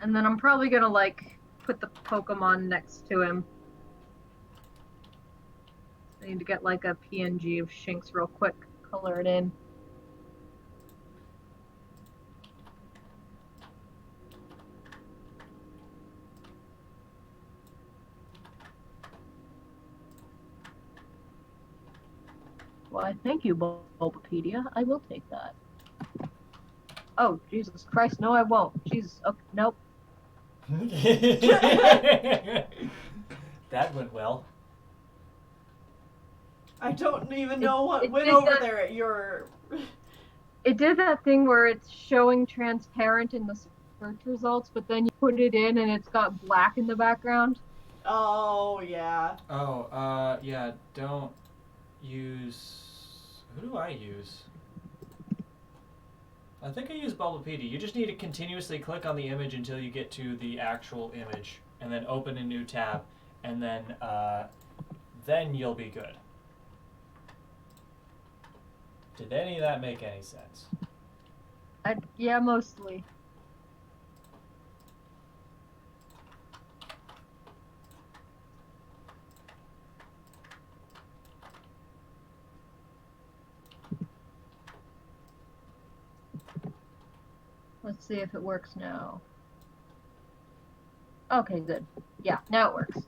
And then I'm probably gonna like put the Pokemon next to him. I need to get like a PNG of Shinx real quick, color it in. Why, thank you, Bulbapedia. I will take that. Oh, Jesus Christ, no I won't. Jesus, okay, nope. That went well. I don't even know what it went did over that- there at your. It did that thing where it's showing transparent in the search results, but then you put it in and it's got black in the background. Oh yeah. Oh, yeah, don't use... Who do I use? I think I use Bulbapedia. You just need to continuously click on the image until you get to the actual image, and then open a new tab, and then you'll be good. Did any of that make any sense? Yeah, mostly. Let's see if it works now. Okay, good. Yeah, now it works.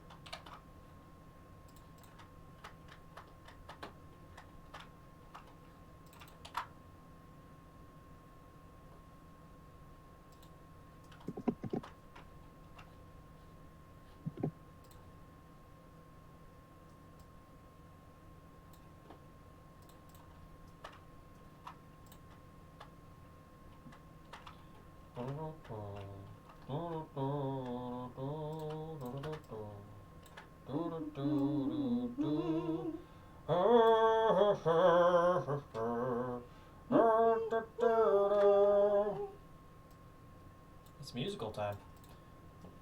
It's musical time.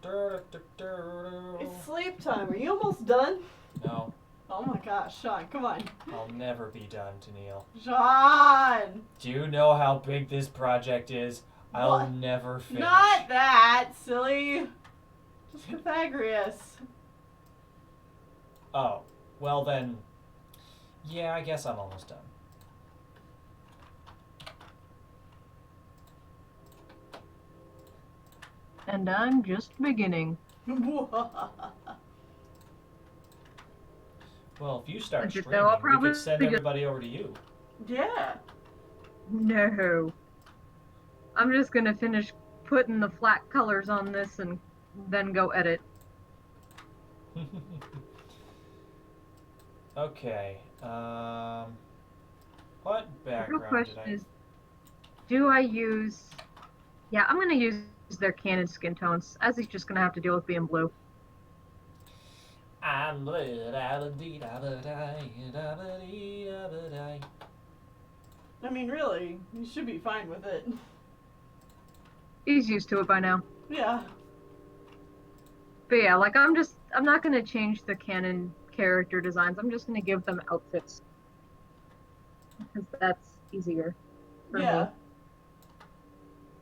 It's sleep time. Are you almost done? No, Oh my gosh, Shawn, come on. I'll never be done, Tennelle. Shawn! Do you know how big this project is? I'll What? never finish. Not that, silly. Just Cofagrigus. Oh, well then, yeah, I guess I'm almost done. And I'm just beginning. Well, if you start But you streaming, know, I'll we probably could send just- everybody over to you. Yeah. No. I'm just gonna finish putting the flat colors on this and then go edit. Okay. What The real background question did I... is, do I use... Yeah, I'm gonna use their canon skin tones, as he's just gonna have to deal with being blue. I'm blue, da-da-dee-da-ba-dee-da-ba-dee-da-ba-dee. I mean, really, you should be fine with it. He's used to it by now. Yeah. But yeah, like I'm not gonna change the canon character designs. I'm just gonna give them outfits. Because that's easier for Yeah. me.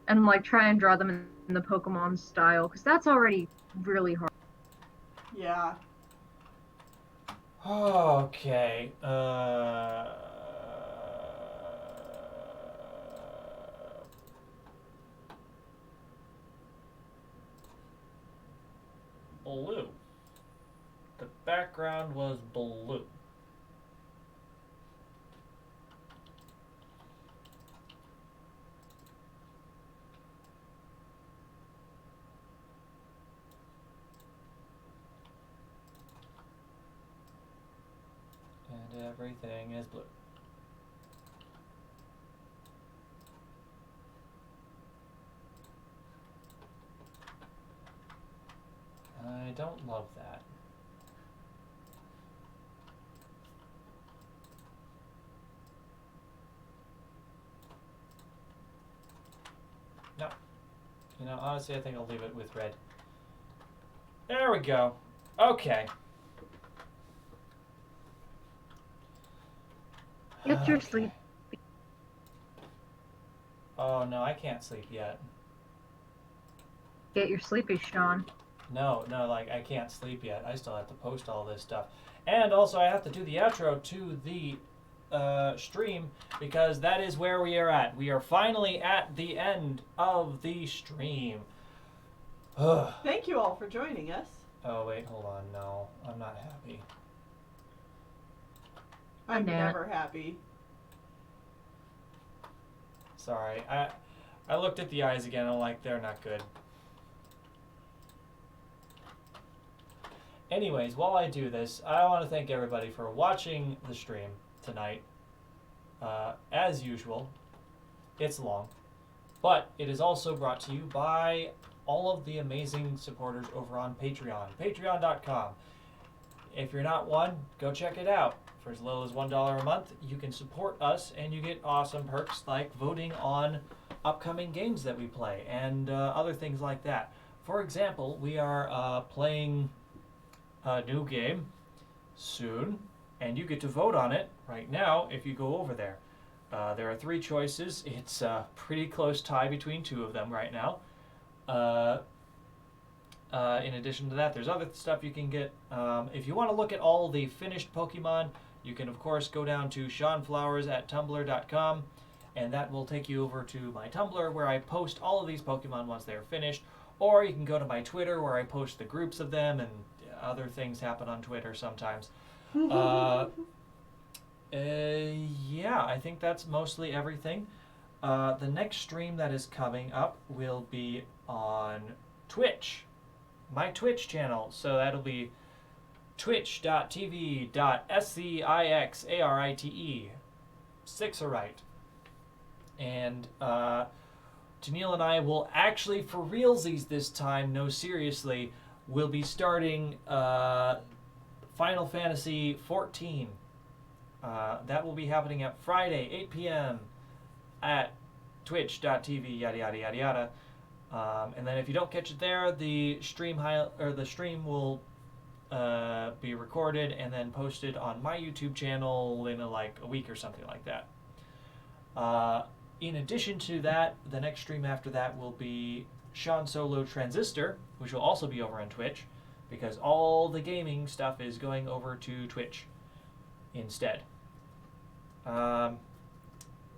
And like try and draw them in the Pokemon style, because that's already really hard. Yeah. Okay. blue. The background was blue. And everything is blue. I don't love that. No. You know, honestly, I think I'll leave it with red. There we go. Okay. Get your sleep. Oh, no, I can't sleep yet. Get your sleepy, Shawn. No, like, I can't sleep yet. I still have to post all this stuff. And also, I have to do the outro to the stream, because that is where we are at. We are finally at the end of the stream. Ugh. Thank you all for joining us. Oh, wait, hold on. No, I'm not happy. I'm Banette. never happy. Sorry. I looked at the eyes again and I'm like, they're not good. Anyways, while I do this, I want to thank everybody for watching the stream tonight. As usual, it's long, but it is also brought to you by all of the amazing supporters over on Patreon. Patreon.com. If you're not one, go check it out. For as little as $1 a month, you can support us and you get awesome perks like voting on upcoming games that we play and other things like that. For example, we are playing a new game soon, and you get to vote on it right now if you go over there. There are 3 choices. It's a pretty close tie between 2 of them right now. In addition to that, there's other stuff you can get. If you want to look at all the finished Pokemon, you can of course go down to ShawnFlowers@tumblr.com, and that will take you over to my Tumblr where I post all of these Pokemon once they're finished. Or you can go to my Twitter where I post the groups of them, and other things happen on Twitter sometimes. Yeah, I think that's mostly everything. The next stream that is coming up will be on Twitch, my Twitch channel. So that'll be twitch.tv.sixarite, Sixarite. And Tennelle and I will actually, for realsies this time, no seriously, we'll be starting Final Fantasy 14. That will be happening at Friday, 8 p.m. at twitch.tv, yada yada yada yada. And then if you don't catch it there, the stream will be recorded and then posted on my YouTube channel in a week or something like that. In addition to that, the next stream after that will be Shawn Solo Transistor, which will also be over on Twitch, because all the gaming stuff is going over to Twitch instead. And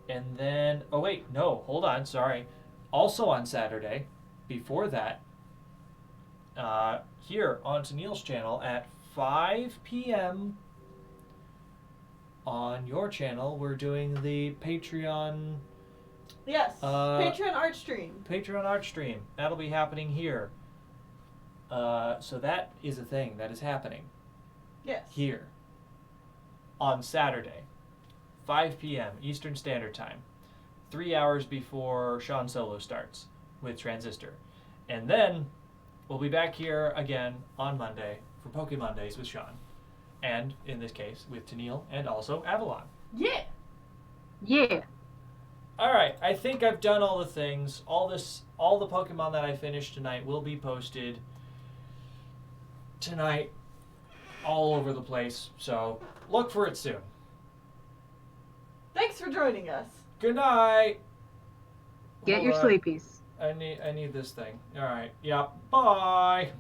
then, oh wait, no, hold on, sorry. Also on Saturday, before that, here on Tennelle's channel at 5 p.m. on your channel, we're doing the Patreon. Yes, Patreon art stream. Patreon art stream. That'll be happening here. So that is a thing that is happening. Yes. Here. On Saturday, 5 p.m. Eastern Standard Time. 3 hours before Shawn Solo starts with Transistor. And then we'll be back here again on Monday for Pokemon Days with Shawn. And, in this case, with Tennelle and also Avalon. Yeah. Yeah. Alright, I think I've done all the things. All the Pokemon that I finished tonight will be posted tonight all over the place. So, look for it soon. Thanks for joining us. Good night. Get your Hold on. sleepies. I need this thing. Alright, yeah, bye.